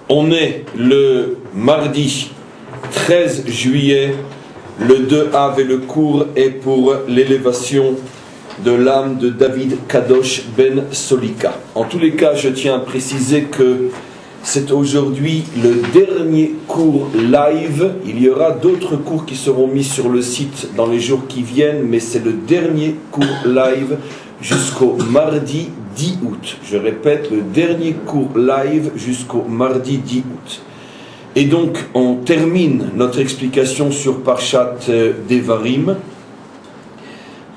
On est le mardi 13 juillet, le 2 Av et le cours est pour l'élévation de l'âme de David Kadosh ben Solika. En tous les cas, je tiens à préciser que c'est aujourd'hui le dernier cours live. Il y aura d'autres cours qui seront mis sur le site dans les jours qui viennent, mais c'est le dernier cours live jusqu'au mardi 10 août. Je répète, le dernier cours live jusqu'au mardi 10 août. Et donc, on termine notre explication sur Parshat Devarim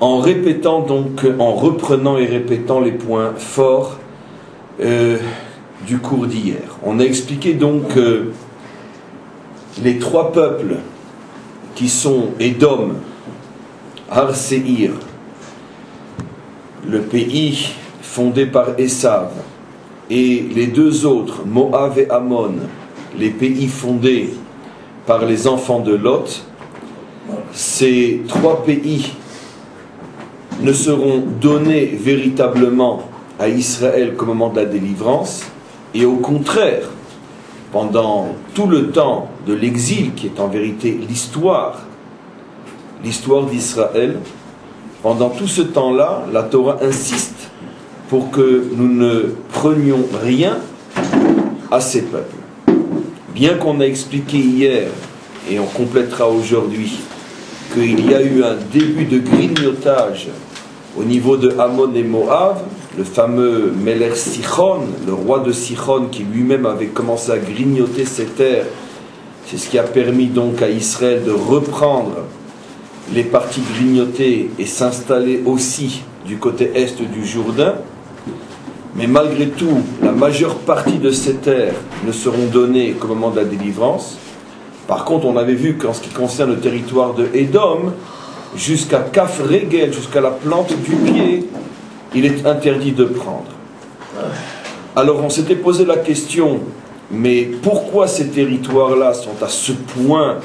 en répétant donc, en reprenant et répétant les points forts du cours d'hier. On a expliqué donc les trois peuples qui sont Édom, Har Seir, le pays fondé par Esav, et les deux autres, Moab et Ammon, les pays fondés par les enfants de Lot. Ces trois pays ne seront donnés véritablement à Israël qu'au moment de la délivrance, et au contraire, pendant tout le temps de l'exil, qui est en vérité l'histoire d'Israël, pendant tout ce temps-là, la Torah insiste pour que nous ne prenions rien à ces peuples. Bien qu'on a expliqué hier, et on complétera aujourd'hui, qu'il y a eu un début de grignotage au niveau de Ammon et Moab, le fameux Melech Sichon, le roi de Sichon, qui lui-même avait commencé à grignoter ces terres, c'est ce qui a permis donc à Israël de reprendre les parties grignotées et s'installer aussi du côté est du Jourdain. Mais malgré tout, la majeure partie de ces terres ne seront données qu'au moment de la délivrance. Par contre, on avait vu qu'en ce qui concerne le territoire de Édom, jusqu'à Kaf Regel, jusqu'à la plante du pied, il est interdit de prendre. Alors on s'était posé la question, mais pourquoi ces territoires-là sont à ce point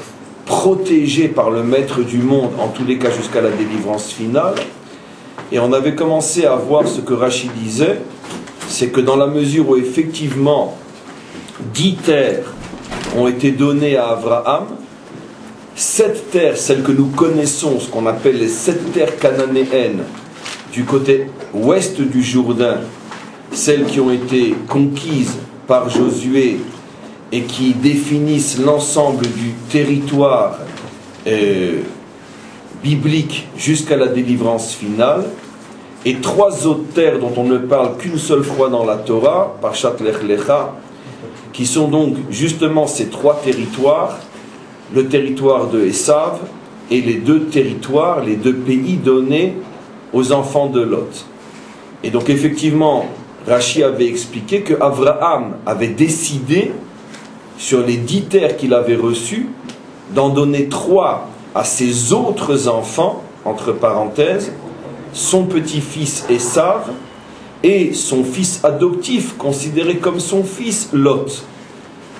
protégés par le maître du monde, en tous les cas jusqu'à la délivrance finale? Et on avait commencé à voir ce que Rashi disait, c'est que dans la mesure où effectivement 10 terres ont été données à Abraham, 7 terres, celles que nous connaissons, ce qu'on appelle les 7 terres cananéennes, du côté ouest du Jourdain, celles qui ont été conquises par Josué et qui définissent l'ensemble du territoire biblique jusqu'à la délivrance finale, et 3 autres terres dont on ne parle qu'une seule fois dans la Torah, Parshat Lech Lecha, qui sont donc justement ces 3 territoires, le territoire de Esav et les 2 territoires, les 2 pays donnés aux enfants de Lot. Et donc effectivement, Rashi avait expliqué que Abraham avait décidé, sur les 10 terres qu'il avait reçues, d'en donner 3 à ses autres enfants, entre parenthèses, son petit-fils Esav et son fils adoptif, considéré comme son fils Lot.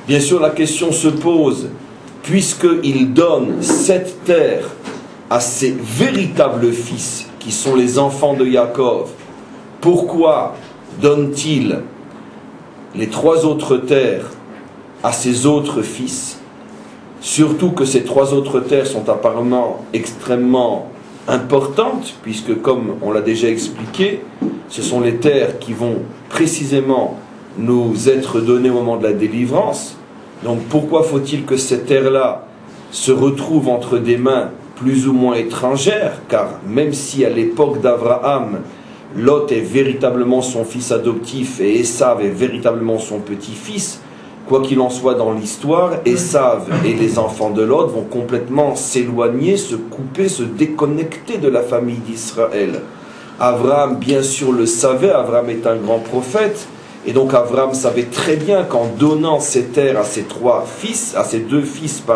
Bien sûr, la question se pose, puisqu'il donne 7 terres à ses véritables fils, qui sont les enfants de Yaakov, pourquoi donne-t-il les 3 autres terres à ses autres fils? Surtout que ces 3 autres terres sont apparemment extrêmement importantes, puisque comme on l'a déjà expliqué, ce sont les terres qui vont précisément nous être données au moment de la délivrance. Donc pourquoi faut-il que ces terres-là se retrouvent entre des mains plus ou moins étrangères? Car même si à l'époque d'Abraham, Lot est véritablement son fils adoptif et Esav est véritablement son petit-fils, quoi qu'il en soit dans l'histoire, Esav et les enfants de Lot vont complètement s'éloigner, se couper, se déconnecter de la famille d'Israël. Abraham, bien sûr, le savait, Abraham est un grand prophète, et donc Abraham savait très bien qu'en donnant ces terres à ses 2 fils,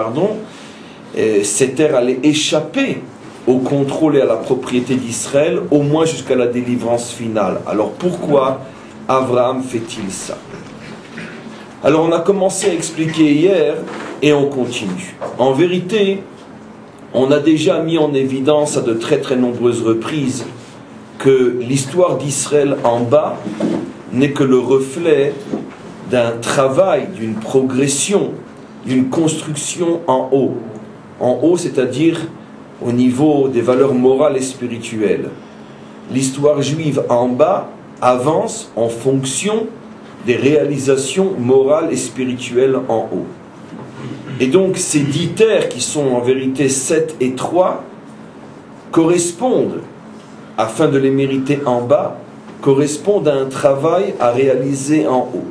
ces terres allaient échapper au contrôle et à la propriété d'Israël, au moins jusqu'à la délivrance finale. Alors pourquoi Abraham fait-il ça? Alors on a commencé à expliquer hier, et on continue. En vérité, on a déjà mis en évidence à de très très nombreuses reprises que l'histoire d'Israël en bas n'est que le reflet d'un travail, d'une progression, d'une construction en haut. En haut, c'est-à-dire au niveau des valeurs morales et spirituelles. L'histoire juive en bas avance en fonction des réalisations morales et spirituelles en haut. Et donc ces 10 terres qui sont en vérité 7 et 3 correspondent, afin de les mériter en bas, correspondent à un travail à réaliser en haut.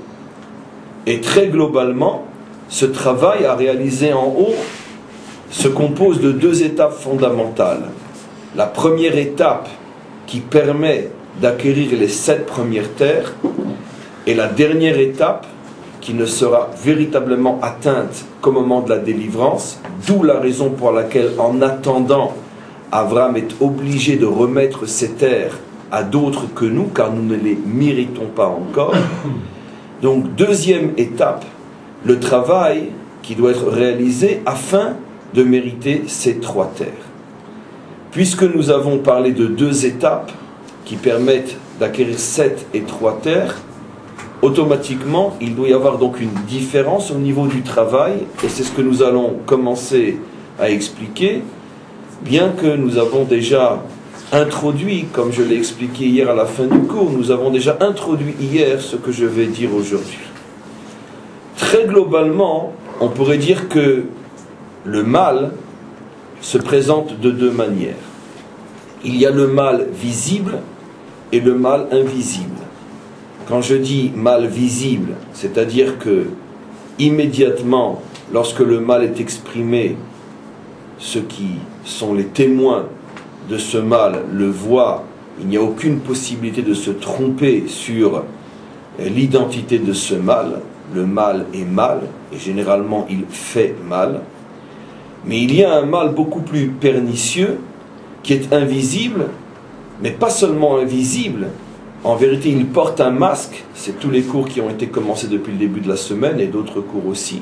Et très globalement, ce travail à réaliser en haut se compose de 2 étapes fondamentales. La première étape qui permet d'acquérir les 7 premières terres, et la dernière étape qui ne sera véritablement atteinte qu'au moment de la délivrance, d'où la raison pour laquelle, en attendant, Abraham est obligé de remettre ces terres à d'autres que nous, car nous ne les méritons pas encore. Donc, deuxième étape, le travail qui doit être réalisé afin de mériter ces 3 terres. Puisque nous avons parlé de 2 étapes qui permettent d'acquérir 7 et 3 terres, automatiquement, il doit y avoir donc une différence au niveau du travail, et c'est ce que nous allons commencer à expliquer, bien que nous avons déjà introduit, comme je l'ai expliqué hier à la fin du cours, nous avons déjà introduit hier ce que je vais dire aujourd'hui. Très globalement, on pourrait dire que le mal se présente de 2 manières. Il y a le mal visible et le mal invisible. Quand je dis mal visible, c'est-à-dire que immédiatement, lorsque le mal est exprimé, ceux qui sont les témoins de ce mal le voient, il n'y a aucune possibilité de se tromper sur l'identité de ce mal. Le mal est mal, et généralement il fait mal. Mais il y a un mal beaucoup plus pernicieux, qui est invisible, mais pas seulement invisible. En vérité, il porte un masque. C'est tous les cours qui ont été commencés depuis le début de la semaine, et d'autres cours aussi.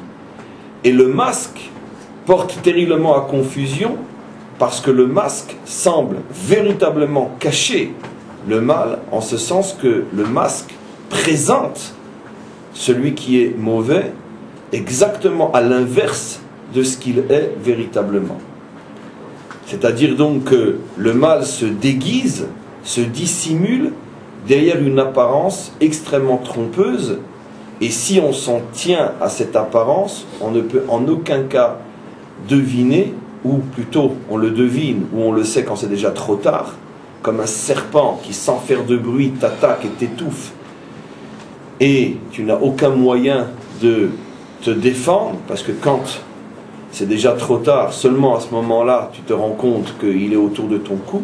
Et le masque porte terriblement à confusion, parce que le masque semble véritablement cacher le mal, en ce sens que le masque présente celui qui est mauvais exactement à l'inverse de ce qu'il est véritablement. C'est-à-dire donc que le mal se déguise, se dissimule derrière une apparence extrêmement trompeuse, et si on s'en tient à cette apparence, on ne peut en aucun cas deviner, ou plutôt on le devine, ou on le sait quand c'est déjà trop tard, comme un serpent qui sans faire de bruit t'attaque et t'étouffe, et tu n'as aucun moyen de te défendre, parce que quand c'est déjà trop tard, seulement à ce moment-là, tu te rends compte qu'il est autour de ton cou.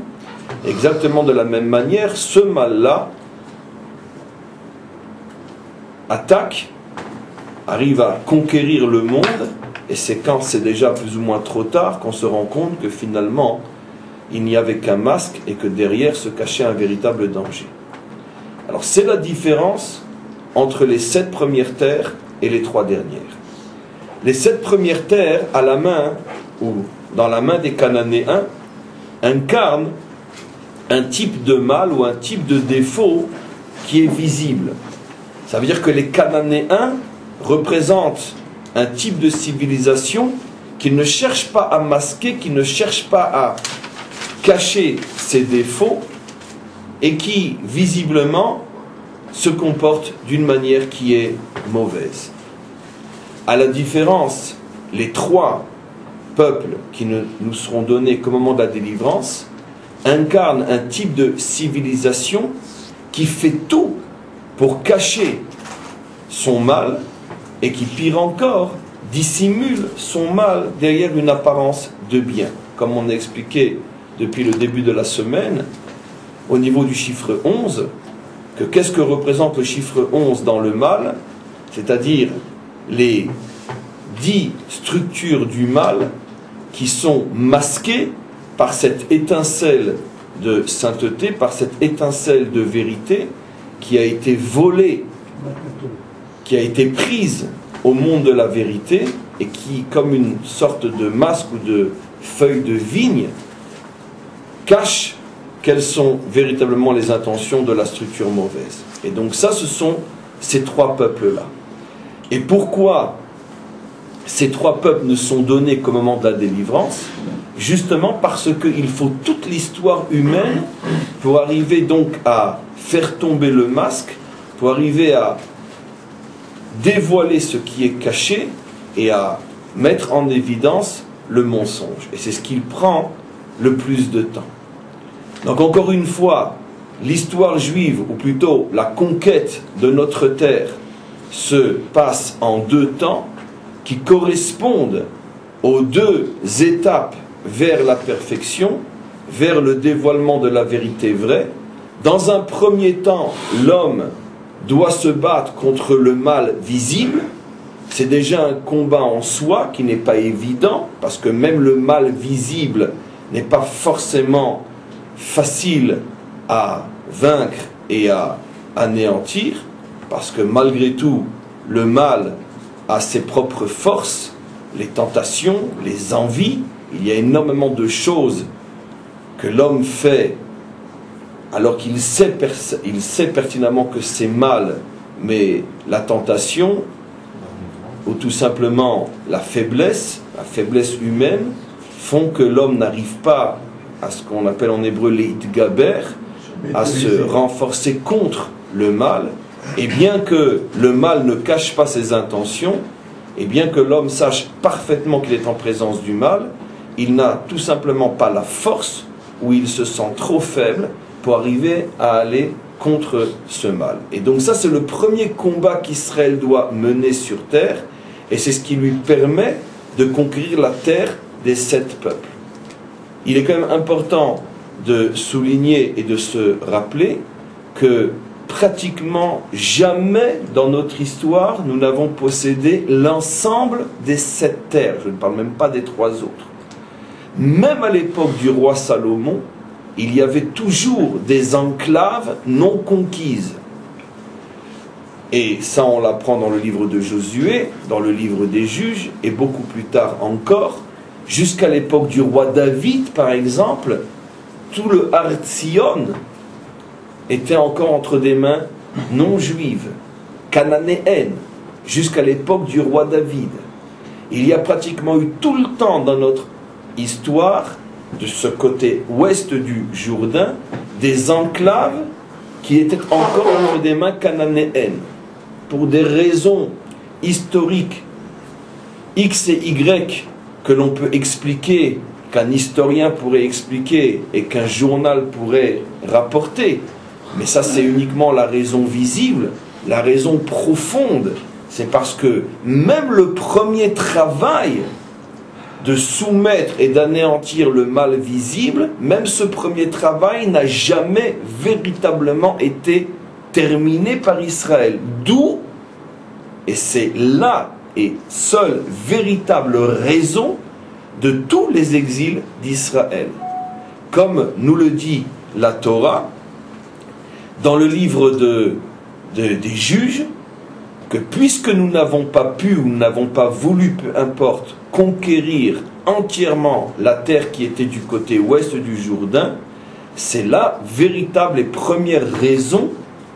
Exactement de la même manière, ce mal-là attaque, arrive à conquérir le monde, et c'est quand c'est déjà plus ou moins trop tard qu'on se rend compte que finalement, il n'y avait qu'un masque et que derrière se cachait un véritable danger. Alors c'est la différence entre les 7 premières terres et les 3 dernières. Les 7 premières terres, à la main, ou dans la main des Cananéens, incarnent un type de mal ou un type de défaut qui est visible. Ça veut dire que les Cananéens représentent un type de civilisation qui ne cherche pas à masquer, qui ne cherche pas à cacher ses défauts, et qui, visiblement, se comporte d'une manière qui est mauvaise. À la différence, les 3 peuples qui nous seront donnés qu'au moment de la délivrance incarnent un type de civilisation qui fait tout pour cacher son mal et qui, pire encore, dissimule son mal derrière une apparence de bien. Comme on a expliqué depuis le début de la semaine, au niveau du chiffre 11, que qu'est-ce que représente le chiffre 11 dans le mal, c'est-à-dire les 10 structures du mal qui sont masquées par cette étincelle de sainteté, par cette étincelle de vérité qui a été volée, qui a été prise au monde de la vérité et qui, comme une sorte de masque ou de feuille de vigne, cache quelles sont véritablement les intentions de la structure mauvaise. Et donc ça, ce sont ces 3 peuples-là. Et pourquoi ces trois peuples ne sont donnés qu'au moment de la délivrance? Justement parce qu'il faut toute l'histoire humaine pour arriver donc à faire tomber le masque, pour arriver à dévoiler ce qui est caché et à mettre en évidence le mensonge. Et c'est ce qu'il prend le plus de temps. Donc encore une fois, l'histoire juive, ou plutôt la conquête de notre terre, se passe en deux temps qui correspondent aux deux étapes vers la perfection, vers le dévoilement de la vérité vraie. Dans un premier temps, l'homme doit se battre contre le mal visible. C'est déjà un combat en soi qui n'est pas évident, parce que même le mal visible n'est pas forcément facile à vaincre et à anéantir, parce que malgré tout, le mal a ses propres forces, les tentations, les envies. Il y a énormément de choses que l'homme fait alors qu'il sait pertinemment que c'est mal, mais la tentation, ou tout simplement la faiblesse humaine, font que l'homme n'arrive pas à ce qu'on appelle en hébreu les hitgaber, à se renforcer contre le mal. Et bien que le mal ne cache pas ses intentions, et bien que l'homme sache parfaitement qu'il est en présence du mal, il n'a tout simplement pas la force, ou il se sent trop faible pour arriver à aller contre ce mal. Et donc ça, c'est le premier combat qu'Israël doit mener sur terre, et c'est ce qui lui permet de conquérir la terre des 7 peuples. Il est quand même important de souligner et de se rappeler que pratiquement jamais dans notre histoire nous n'avons possédé l'ensemble des 7 terres. Je ne parle même pas des 3 autres. Même à l'époque du roi Salomon, il y avait toujours des enclaves non conquises. Et ça, on l'apprend dans le livre de Josué, dans le livre des Juges, et beaucoup plus tard encore, jusqu'à l'époque du roi David, par exemple, tout le Har Tzion était encore entre des mains non juives, cananéennes, jusqu'à l'époque du roi David. Il y a pratiquement eu tout le temps dans notre histoire, de ce côté ouest du Jourdain, des enclaves qui étaient encore entre des mains cananéennes. Pour des raisons historiques X et Y que l'on peut expliquer, qu'un historien pourrait expliquer et qu'un journal pourrait rapporter, mais ça c'est uniquement la raison visible. La raison profonde, c'est parce que même le premier travail de soumettre et d'anéantir le mal visible, même ce premier travail n'a jamais véritablement été terminé par Israël. D'où, et c'est là et seule véritable raison de tous les exils d'Israël. Comme nous le dit la Torah, dans le livre des Juges, que puisque nous n'avons pas pu ou nous n'avons pas voulu, peu importe, conquérir entièrement la terre qui était du côté ouest du Jourdain, c'est la véritable et première raison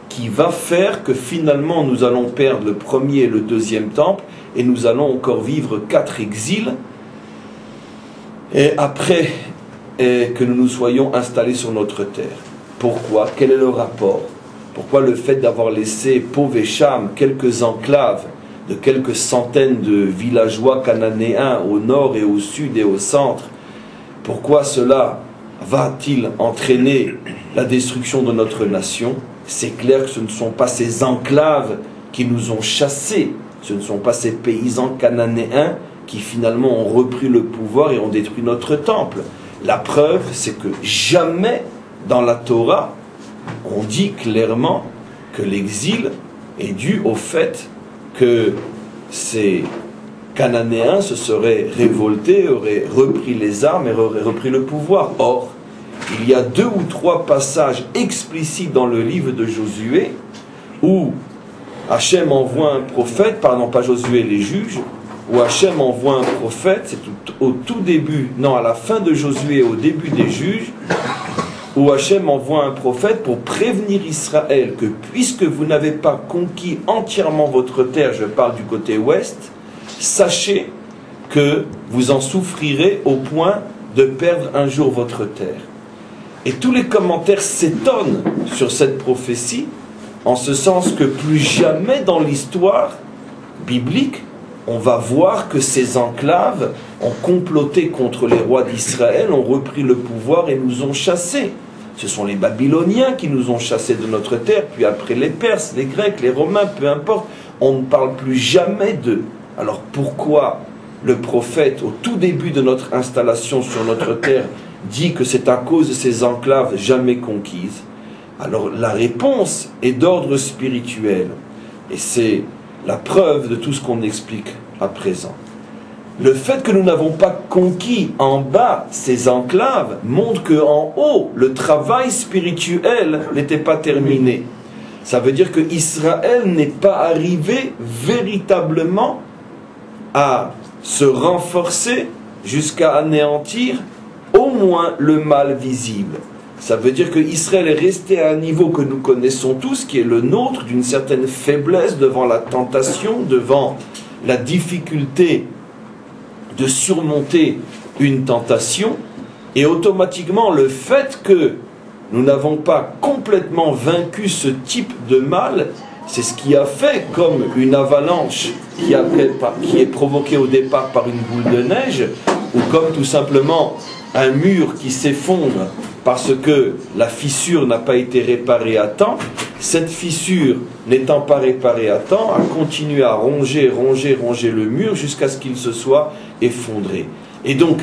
qui va faire que finalement nous allons perdre le premier et le deuxième temple et nous allons encore vivre 4 exils et après que nous nous soyons installés sur notre terre. Pourquoi? Quel est le rapport? Pourquoi le fait d'avoir laissé Povesham, quelques enclaves de quelques centaines de villageois cananéens au nord et au sud et au centre, pourquoi cela va-t-il entraîner la destruction de notre nation? C'est clair que ce ne sont pas ces enclaves qui nous ont chassés, ce ne sont pas ces paysans cananéens qui finalement ont repris le pouvoir et ont détruit notre temple. La preuve, c'est que jamais dans la Torah, on dit clairement que l'exil est dû au fait que ces Cananéens se seraient révoltés, auraient repris les armes et auraient repris le pouvoir. Or, il y a 2 ou 3 passages explicites dans le livre de Josué où Hachem envoie un prophète, pardon, pas Josué, les juges, où Hachem envoie un prophète, c'est au tout début, non, à la fin de Josué, au début des juges, où Hachem envoie un prophète pour prévenir Israël que puisque vous n'avez pas conquis entièrement votre terre, je parle du côté ouest, sachez que vous en souffrirez au point de perdre un jour votre terre. Et tous les commentaires s'étonnent sur cette prophétie, en ce sens que plus jamais dans l'histoire biblique, on va voir que ces enclaves ont comploté contre les rois d'Israël, ont repris le pouvoir et nous ont chassés. Ce sont les Babyloniens qui nous ont chassés de notre terre, puis après les Perses, les Grecs, les Romains, peu importe. On ne parle plus jamais d'eux. Alors pourquoi le prophète, au tout début de notre installation sur notre terre, dit que c'est à cause de ces enclaves jamais conquises? Alors la réponse est d'ordre spirituel. Et c'est la preuve de tout ce qu'on explique à présent. Le fait que nous n'avons pas conquis en bas ces enclaves montre qu'en haut, le travail spirituel n'était pas terminé. Ça veut dire que Israël n'est pas arrivé véritablement à se renforcer jusqu'à anéantir au moins le mal visible. Ça veut dire que Israël est resté à un niveau que nous connaissons tous, qui est le nôtre, d'une certaine faiblesse devant la tentation, devant la difficulté de surmonter une tentation, et automatiquement le fait que nous n'avons pas complètement vaincu ce type de mal, c'est ce qui a fait, comme une avalanche qui est provoquée au départ par une boule de neige, ou comme tout simplement un mur qui s'effondre parce que la fissure n'a pas été réparée à temps. Cette fissure, n'étant pas réparée à temps, a continué à ronger le mur jusqu'à ce qu'il se soit effondré. Et donc,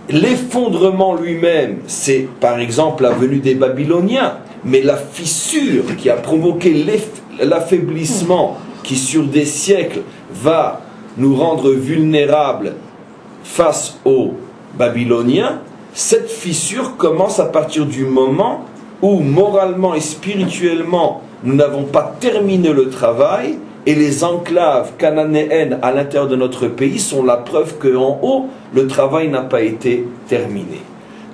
l'effondrement lui-même, c'est par exemple la venue des Babyloniens, mais la fissure qui a provoqué l'affaiblissement, qui sur des siècles va nous rendre vulnérables face aux Babyloniens, cette fissure commence à partir du moment où moralement et spirituellement nous n'avons pas terminé le travail, et les enclaves cananéennes à l'intérieur de notre pays sont la preuve qu'en haut le travail n'a pas été terminé.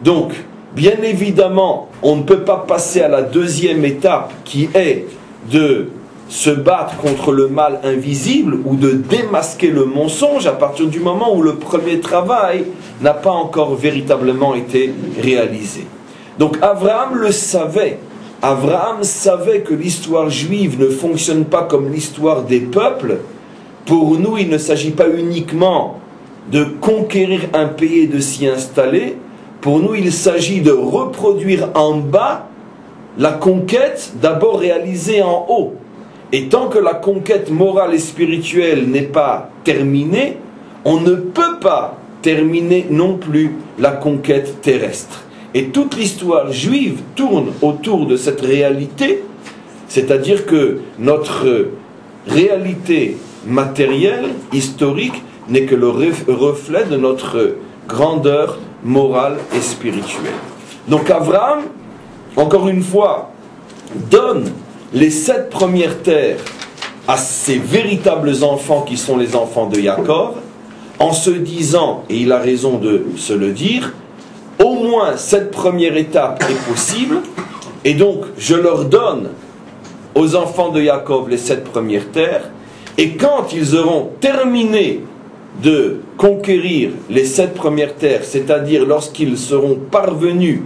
Donc bien évidemment on ne peut pas passer à la deuxième étape qui est de se battre contre le mal invisible ou de démasquer le mensonge à partir du moment où le premier travail n'a pas encore véritablement été réalisé. Donc Abraham le savait. Abraham savait que l'histoire juive ne fonctionne pas comme l'histoire des peuples. Pour nous, il ne s'agit pas uniquement de conquérir un pays et de s'y installer. Pour nous, il s'agit de reproduire en bas la conquête d'abord réalisée en haut. Et tant que la conquête morale et spirituelle n'est pas terminée, on ne peut pas terminer non plus la conquête terrestre. Et toute l'histoire juive tourne autour de cette réalité, c'est-à-dire que notre réalité matérielle, historique, n'est que le reflet de notre grandeur morale et spirituelle. Donc Abraham, encore une fois, donne les 7 premières terres à ses véritables enfants qui sont les enfants de Jacob, en se disant, et il a raison de se le dire, au moins cette première étape est possible, et donc je leur donne aux enfants de Jacob les 7 premières terres, et quand ils auront terminé de conquérir les 7 premières terres, c'est-à-dire lorsqu'ils seront parvenus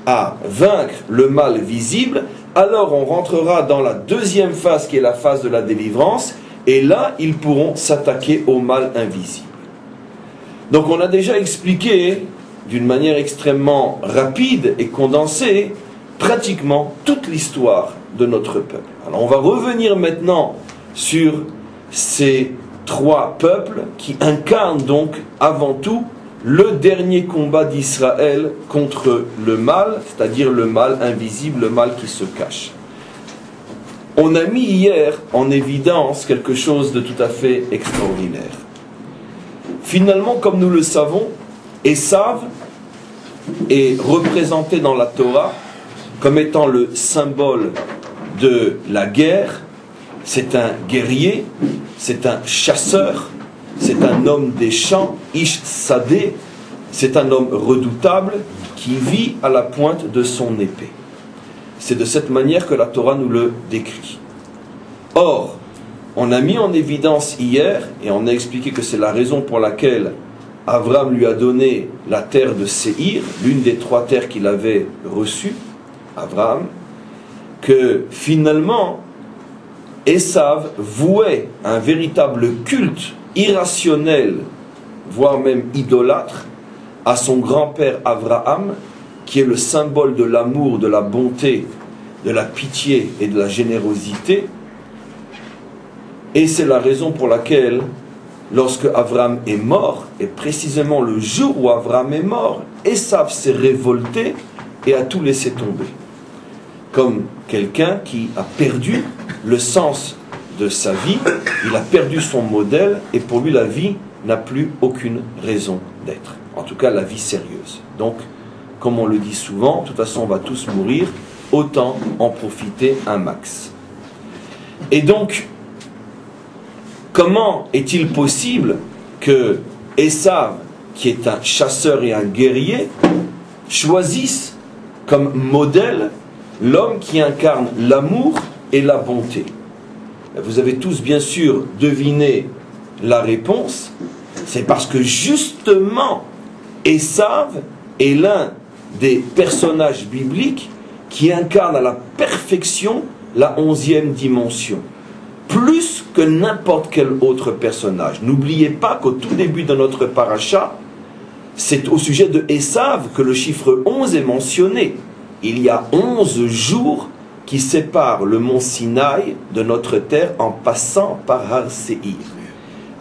à vaincre le mal visible, alors on rentrera dans la deuxième phase qui est la phase de la délivrance, et là ils pourront s'attaquer au mal invisible. Donc on a déjà expliqué d'une manière extrêmement rapide et condensée pratiquement toute l'histoire de notre peuple. Alors on va revenir maintenant sur ces 3 peuples qui incarnent donc avant tout le dernier combat d'Israël contre le mal, c'est-à-dire le mal invisible, le mal qui se cache. On a mis hier en évidence quelque chose de tout à fait extraordinaire. Finalement, comme nous le savons, Esav est représenté dans la Torah comme étant le symbole de la guerre. C'est un guerrier, c'est un chasseur, c'est un homme des champs, Ish Sadeh, c'est un homme redoutable qui vit à la pointe de son épée. C'est de cette manière que la Torah nous le décrit. Or, on a mis en évidence hier, et on a expliqué que c'est la raison pour laquelle Avram lui a donné la terre de Séhir, l'une des 3 terres qu'il avait reçues, Avram, que finalement, Esav vouait un véritable culte irrationnel, voire même idolâtre, à son grand-père Abraham, qui est le symbole de l'amour, de la bonté, de la pitié et de la générosité. Et c'est la raison pour laquelle, lorsque Abraham est mort, et précisément le jour où Abraham est mort, Esav s'est révolté et a tout laissé tomber. Comme quelqu'un qui a perdu le sens de sa vie, il a perdu son modèle, et pour lui la vie n'a plus aucune raison d'être. En tout cas, la vie sérieuse. Donc, comme on le dit souvent, de toute façon on va tous mourir, autant en profiter un max. Et donc, comment est-il possible que Esav, qui est un chasseur et un guerrier, choisisse comme modèle l'homme qui incarne l'amour et la bonté? Vous avez tous bien sûr deviné la réponse. C'est parce que justement Esav est l'un des personnages bibliques qui incarne à la perfection la 11e dimension, plus que n'importe quel autre personnage. N'oubliez pas qu'au tout début de notre paracha, c'est au sujet de Esav que le chiffre 11 est mentionné. Il y a 11 jours qui séparent le mont Sinaï de notre terre en passant par Har Seir.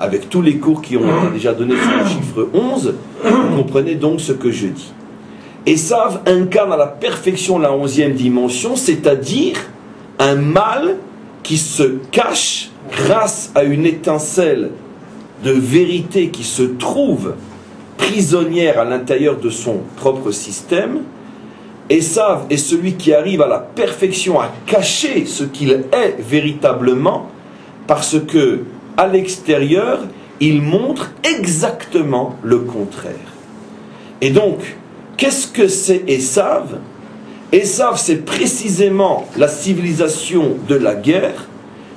Avec tous les cours qui ont été déjà donnés sur le chiffre 11, vous comprenez donc ce que je dis. Esav incarne à la perfection la 11e dimension, c'est-à-dire un mal qui se cache grâce à une étincelle de vérité qui se trouve prisonnière à l'intérieur de son propre système. Esav est celui qui arrive à la perfection à cacher ce qu'il est véritablement, parce que à l'extérieur, il montre exactement le contraire. Et donc, qu'est-ce que c'est Esav? Esav, c'est précisément la civilisation de la guerre,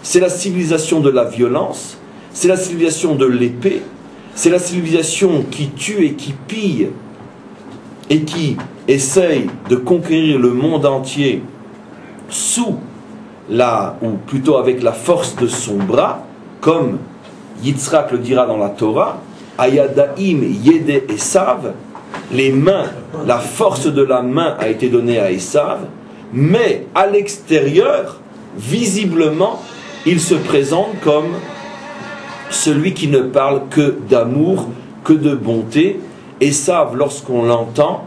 c'est la civilisation de la violence, c'est la civilisation de l'épée, c'est la civilisation qui tue et qui pille et qui essaye de conquérir le monde entier sous ou plutôt avec la force de son bras, comme Yitzhak le dira dans la Torah, Ayadaim Yede Esav, les mains, la force de la main a été donnée à Esav, mais à l'extérieur, visiblement, il se présente comme celui qui ne parle que d'amour, que de bonté. Esav, lorsqu'on l'entend,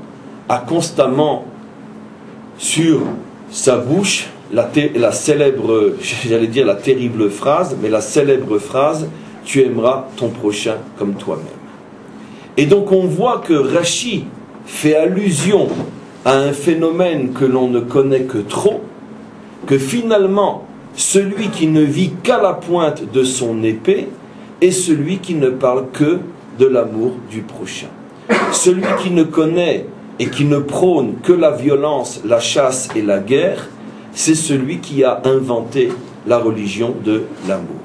a constamment sur sa bouche la célèbre, j'allais dire la terrible phrase, mais la célèbre phrase « Tu aimeras ton prochain comme toi-même ». Et donc on voit que Rashi fait allusion à un phénomène que l'on ne connaît que trop, que finalement, celui qui ne vit qu'à la pointe de son épée est celui qui ne parle que de l'amour du prochain. Celui qui ne connaît et qui ne prône que la violence, la chasse et la guerre, c'est celui qui a inventé la religion de l'amour.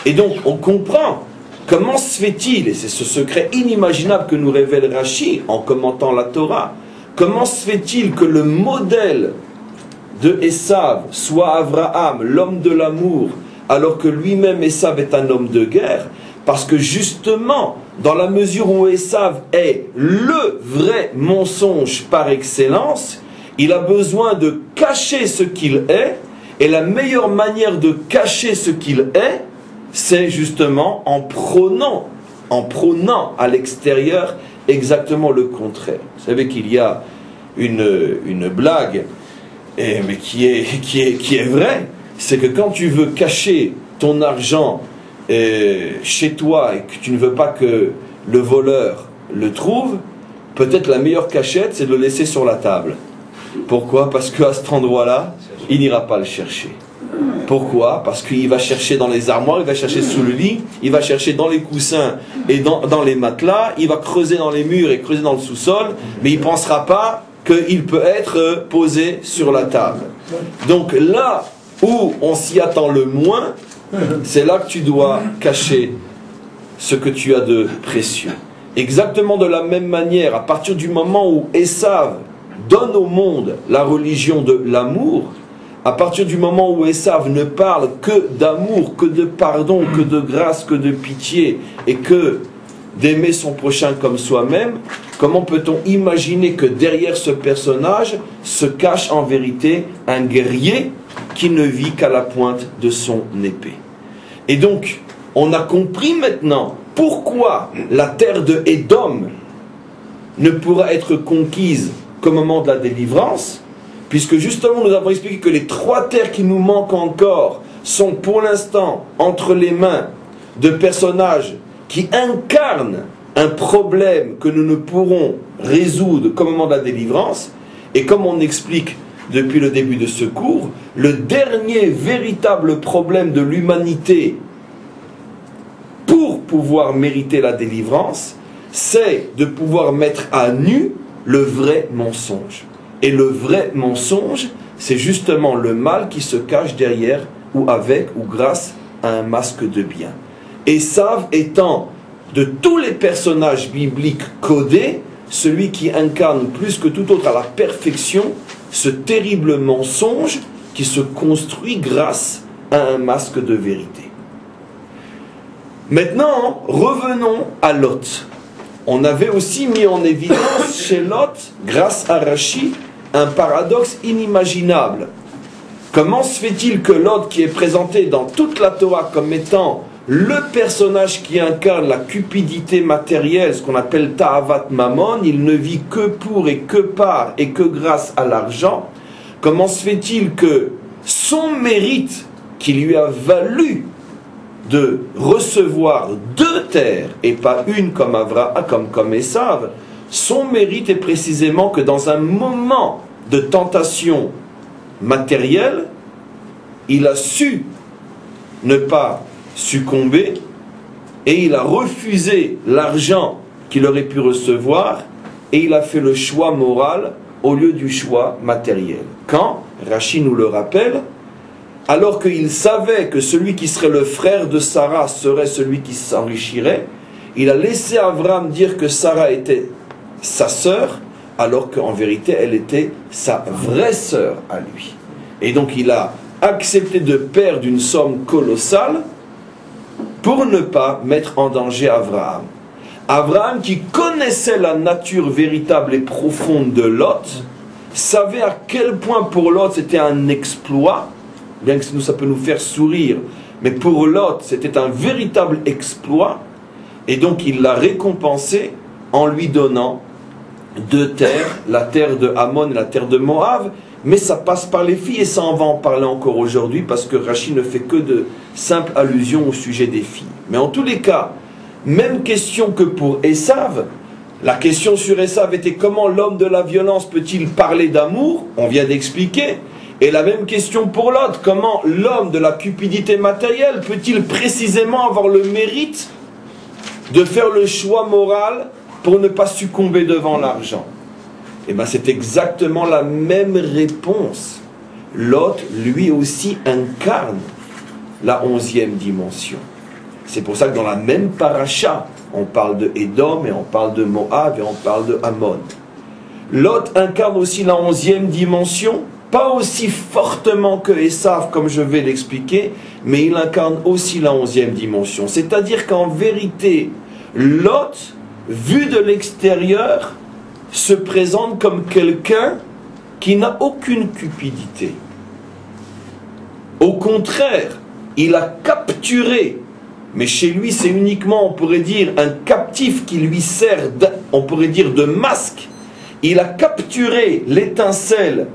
Et donc, on comprend comment se fait-il, et c'est ce secret inimaginable que nous révèle Rashi en commentant la Torah, comment se fait-il que le modèle de Esav soit Abraham, l'homme de l'amour, alors que lui-même Esav est un homme de guerre? Parce que justement, dans la mesure où Esav est le vrai mensonge par excellence, il a besoin de cacher ce qu'il est, et la meilleure manière de cacher ce qu'il est, c'est justement en prônant à l'extérieur exactement le contraire. Vous savez qu'il y a une blague, mais qui est vraie, c'est que quand tu veux cacher ton argent chez toi et que tu ne veux pas que le voleur le trouve, peut-être la meilleure cachette, c'est de le laisser sur la table. Pourquoi? Parce qu'à cet endroit-là, il n'ira pas le chercher. Pourquoi? Parce qu'il va chercher dans les armoires, il va chercher sous le lit, il va chercher dans les coussins et dans les matelas, il va creuser dans les murs et creuser dans le sous-sol, mais il ne pensera pas qu'il peut être posé sur la table. Donc là où on s'y attend le moins, c'est là que tu dois cacher ce que tu as de précieux. Exactement de la même manière, à partir du moment où Esav donne au monde la religion de l'amour, à partir du moment où Esav ne parle que d'amour, que de pardon, que de grâce, que de pitié, et que d'aimer son prochain comme soi-même, comment peut-on imaginer que derrière ce personnage se cache en vérité un guerrier qui ne vit qu'à la pointe de son épée? Et donc, on a compris maintenant pourquoi la terre de Édom ne pourra être conquise qu'au moment de la délivrance, puisque justement nous avons expliqué que les 3 terres qui nous manquent encore sont pour l'instant entre les mains de personnages qui incarnent un problème que nous ne pourrons résoudre qu'au moment de la délivrance. Et comme on explique depuis le début de ce cours, le dernier véritable problème de l'humanité pour pouvoir mériter la délivrance, c'est de pouvoir mettre à nu le vrai mensonge. Et le vrai mensonge, c'est justement le mal qui se cache derrière, ou avec, ou grâce à un masque de bien. Esav étant, de tous les personnages bibliques codés, celui qui incarne plus que tout autre à la perfection ce terrible mensonge qui se construit grâce à un masque de vérité. Maintenant, revenons à Lot. On avait aussi mis en évidence chez Lot, grâce à Rashi, un paradoxe inimaginable. Comment se fait-il que Lot, qui est présenté dans toute la Torah comme étant le personnage qui incarne la cupidité matérielle, ce qu'on appelle Ta'avat Mammon, il ne vit que pour et que par et que grâce à l'argent, comment se fait-il que son mérite qui lui a valu de recevoir 2 terres et pas une comme Avraham, comme Esav, son mérite est précisément que dans un moment de tentation matérielle, il a su ne pas succomber et il a refusé l'argent qu'il aurait pu recevoir et il a fait le choix moral au lieu du choix matériel. Quand, Rashi nous le rappelle, alors qu'il savait que celui qui serait le frère de Sarah serait celui qui s'enrichirait, il a laissé Abraham dire que Sarah était sa sœur, alors qu'en vérité elle était sa vraie sœur à lui. Et donc il a accepté de perdre une somme colossale pour ne pas mettre en danger Abraham. Abraham, qui connaissait la nature véritable et profonde de Lot, savait à quel point pour Lot c'était un exploit, bien que ça peut nous faire sourire, mais pour Lot c'était un véritable exploit, et donc il l'a récompensé en lui donnant 2 terres, la terre de Ammon et la terre de Moab, mais ça passe par les filles, et ça on va en parler encore aujourd'hui, parce que Rashi ne fait que de simples allusions au sujet des filles. Mais en tous les cas, même question que pour Esav. La question sur Esav était comment l'homme de la violence peut-il parler d'amour? On vient d'expliquer. Et la même question pour l'autre, comment l'homme de la cupidité matérielle peut-il précisément avoir le mérite de faire le choix moral pour ne pas succomber devant l'argent? Et bien c'est exactement la même réponse. Lot, lui aussi, incarne la 11e dimension. C'est pour ça que dans la même paracha, on parle de Édom, et on parle de Moab, et on parle de Ammon. Lot incarne aussi la 11e dimension, pas aussi fortement que Esav, comme je vais l'expliquer, mais il incarne aussi la 11e dimension. C'est-à-dire qu'en vérité, Lot, vu de l'extérieur, se présente comme quelqu'un qui n'a aucune cupidité. Au contraire, il a capturé, mais chez lui c'est uniquement, on pourrait dire, un captif qui lui sert, on pourrait dire, de masque. Il a capturé l'étincelle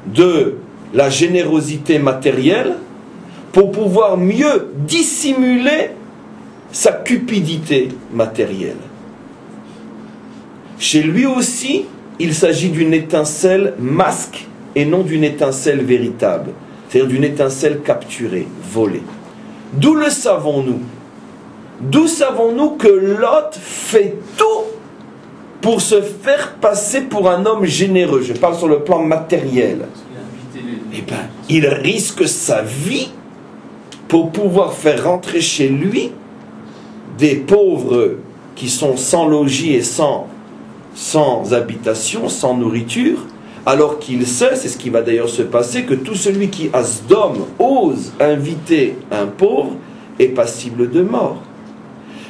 de la générosité matérielle pour pouvoir mieux dissimuler sa cupidité matérielle. Chez lui aussi, il s'agit d'une étincelle masque et non d'une étincelle véritable. c'est-à-dire d'une étincelle capturée, volée. D'où le savons-nous? D'où savons-nous que Lot fait tout pour se faire passer pour un homme généreux? Je parle sur le plan matériel. Eh bien, il risque sa vie pour pouvoir faire rentrer chez lui des pauvres qui sont sans logis et sans habitation, sans nourriture, alors qu'il sait, c'est ce qui va d'ailleurs se passer, que tout celui qui, à Sdom, ose inviter un pauvre est passible de mort.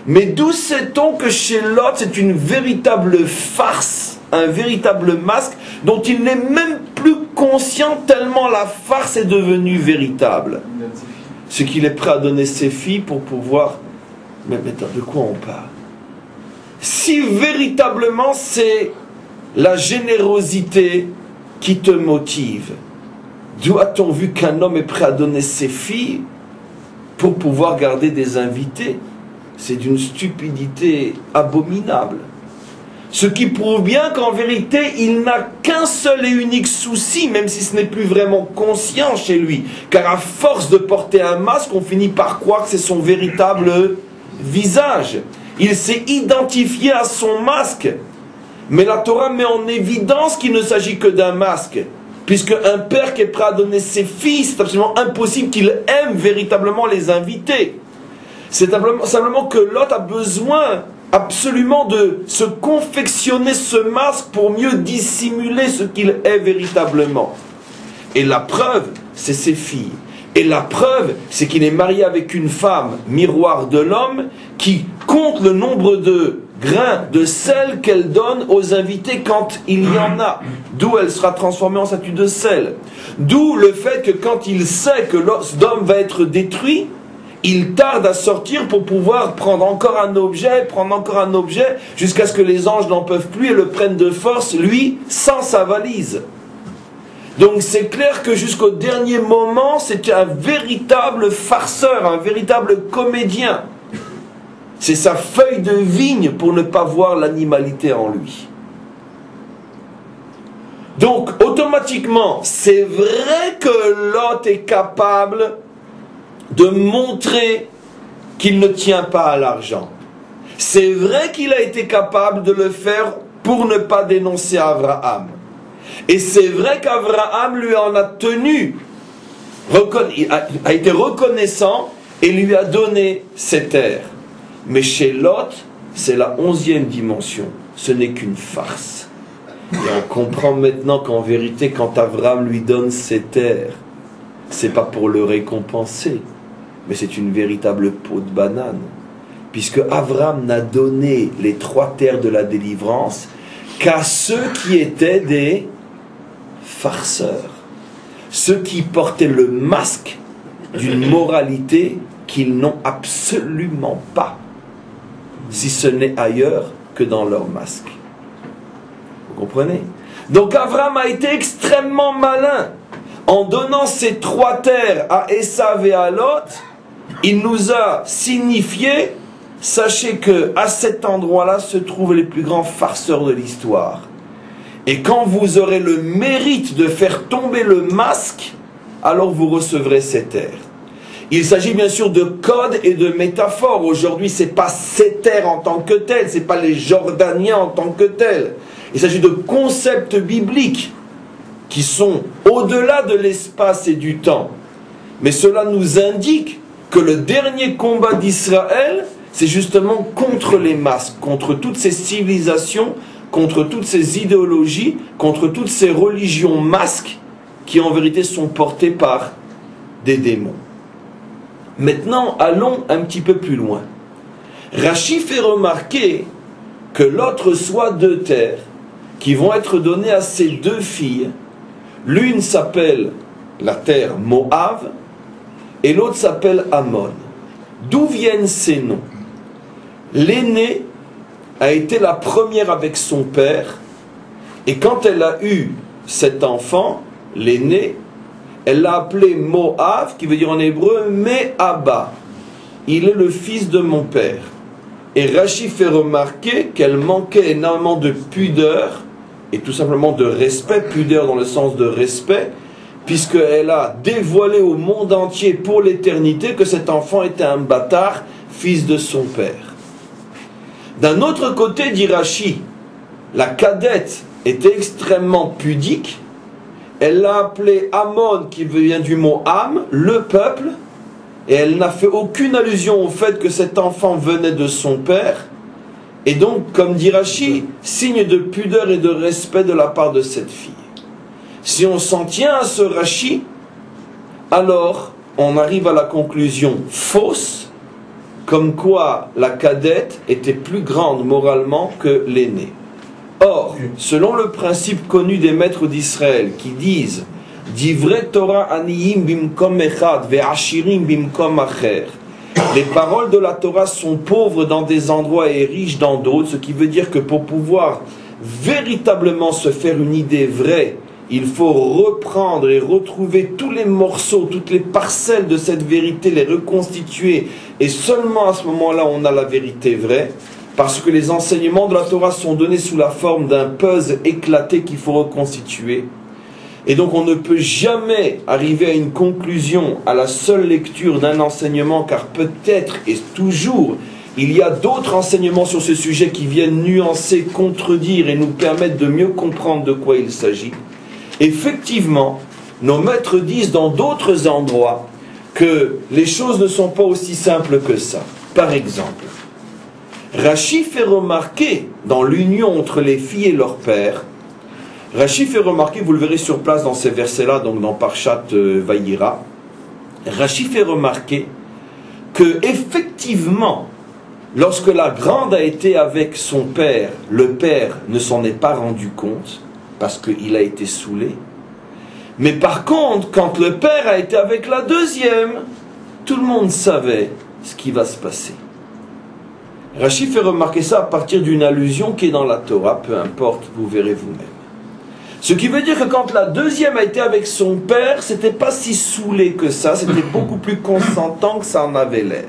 Mais d'où sait-on que chez Lot, c'est une véritable farce, un véritable masque, dont il n'est même plus conscient tellement la farce est devenue véritable? Ce qu'il est prêt à donner ses filles pour pouvoir... Mais de quoi on parle? Si véritablement c'est la générosité qui te motive, d'où a-t-on vu qu'un homme est prêt à donner ses filles pour pouvoir garder des invités? C'est d'une stupidité abominable. Ce qui prouve bien qu'en vérité, il n'a qu'un seul et unique souci, même si ce n'est plus vraiment conscient chez lui. Car à force de porter un masque, on finit par croire que c'est son véritable visage. Il s'est identifié à son masque. Mais la Torah met en évidence qu'il ne s'agit que d'un masque. Puisque un père qui est prêt à donner ses filles, c'est absolument impossible qu'il aime véritablement les invités. C'est simplement que Lot a besoin absolument de se confectionner ce masque pour mieux dissimuler ce qu'il est véritablement. Et la preuve, c'est ses filles. Et la preuve, c'est qu'il est marié avec une femme, miroir de l'homme, qui compte le nombre de grains de sel qu'elle donne aux invités quand il y en a. D'où elle sera transformée en statue de sel. D'où le fait que quand il sait que Sodome va être détruit, il tarde à sortir pour pouvoir prendre encore un objet, jusqu'à ce que les anges n'en peuvent plus et le prennent de force, lui, sans sa valise. Donc c'est clair que jusqu'au dernier moment, c'était un véritable farceur, un véritable comédien. C'est sa feuille de vigne pour ne pas voir l'animalité en lui. Donc automatiquement, c'est vrai que Lot est capable de montrer qu'il ne tient pas à l'argent. C'est vrai qu'il a été capable de le faire pour ne pas dénoncer Abraham. Et c'est vrai qu'Abraham lui en a tenu, a été reconnaissant et lui a donné ses terres. Mais chez Lot, c'est la 11e dimension. Ce n'est qu'une farce. Et on comprend maintenant qu'en vérité, quand Abraham lui donne ses terres, c'est pas pour le récompenser, mais c'est une véritable peau de banane. Puisque Abraham n'a donné les 3 terres de la délivrance qu'à ceux qui étaient des farceurs. Ceux qui portaient le masque d'une moralité qu'ils n'ont absolument pas, si ce n'est ailleurs que dans leur masque. Vous comprenez? Donc Abraham a été extrêmement malin. En donnant ces 3 terres à Esav et à Lot, il nous a signifié, sachez que à cet endroit-là se trouvent les plus grands farceurs de l'histoire. Et quand vous aurez le mérite de faire tomber le masque, alors vous recevrez ces terres. Il s'agit bien sûr de codes et de métaphores. Aujourd'hui, ce n'est pas ces terres en tant que telles, ce n'est pas les Jordaniens en tant que tels. Il s'agit de concepts bibliques qui sont au-delà de l'espace et du temps. Mais cela nous indique que le dernier combat d'Israël, c'est justement contre les masques, contre toutes ces civilisations, contre toutes ces idéologies, contre toutes ces religions masques qui en vérité sont portées par des démons. Maintenant, allons un petit peu plus loin. Rachi fait remarquer que Lot reçoit 2 terres qui vont être données à ses 2 filles. L'une s'appelle la terre Moab et l'autre s'appelle Ammon. D'où viennent ces noms? L'aînée a été la première avec son père, et quand elle a eu cet enfant, l'aîné, elle l'a appelé Moab, qui veut dire en hébreu Me'aba. Il est le fils de mon père. Et Rachi fait remarquer qu'elle manquait énormément de pudeur, et tout simplement de respect, pudeur dans le sens de respect, puisqu'elle a dévoilé au monde entier pour l'éternité que cet enfant était un bâtard, fils de son père. D'un autre côté, dit Rashi, la cadette était extrêmement pudique. Elle l'a appelé Amon, qui vient du mot âme, le peuple, et elle n'a fait aucune allusion au fait que cet enfant venait de son père. Et donc, comme dit Rashi, signe de pudeur et de respect de la part de cette fille. Si on s'en tient à ce Rashi, alors on arrive à la conclusion fausse, comme quoi la cadette était plus grande moralement que l'aînée. Or, selon le principe connu des maîtres d'Israël qui disent Divrei Torah aniyim bimkom echad ve'ashirim bimkom acher, les paroles de la Torah sont pauvres dans des endroits et riches dans d'autres, ce qui veut dire que pour pouvoir véritablement se faire une idée vraie, il faut reprendre et retrouver tous les morceaux, toutes les parcelles de cette vérité, les reconstituer, et seulement à ce moment-là on a la vérité vraie, parce que les enseignements de la Torah sont donnés sous la forme d'un puzzle éclaté qu'il faut reconstituer. Et donc on ne peut jamais arriver à une conclusion à la seule lecture d'un enseignement, car peut-être et toujours il y a d'autres enseignements sur ce sujet qui viennent nuancer, contredire et nous permettre de mieux comprendre de quoi il s'agit. Effectivement, nos maîtres disent dans d'autres endroits que les choses ne sont pas aussi simples que ça. Par exemple, Rashi fait remarquer dans l'union entre les filles et leur père, Rashi fait remarquer, vous le verrez sur place dans ces versets-là, donc dans Parshat Vayira, Rashi fait remarquer que effectivement, lorsque la grande a été avec son père, le père ne s'en est pas rendu compte, parce qu'il a été saoulé. Mais par contre, quand le père a été avec la deuxième, tout le monde savait ce qui va se passer. Rashi fait remarquer ça à partir d'une allusion qui est dans la Torah, peu importe, vous verrez vous-même. Ce qui veut dire que quand la deuxième a été avec son père, c'était pas si saoulé que ça, c'était beaucoup plus consentant que ça en avait l'air.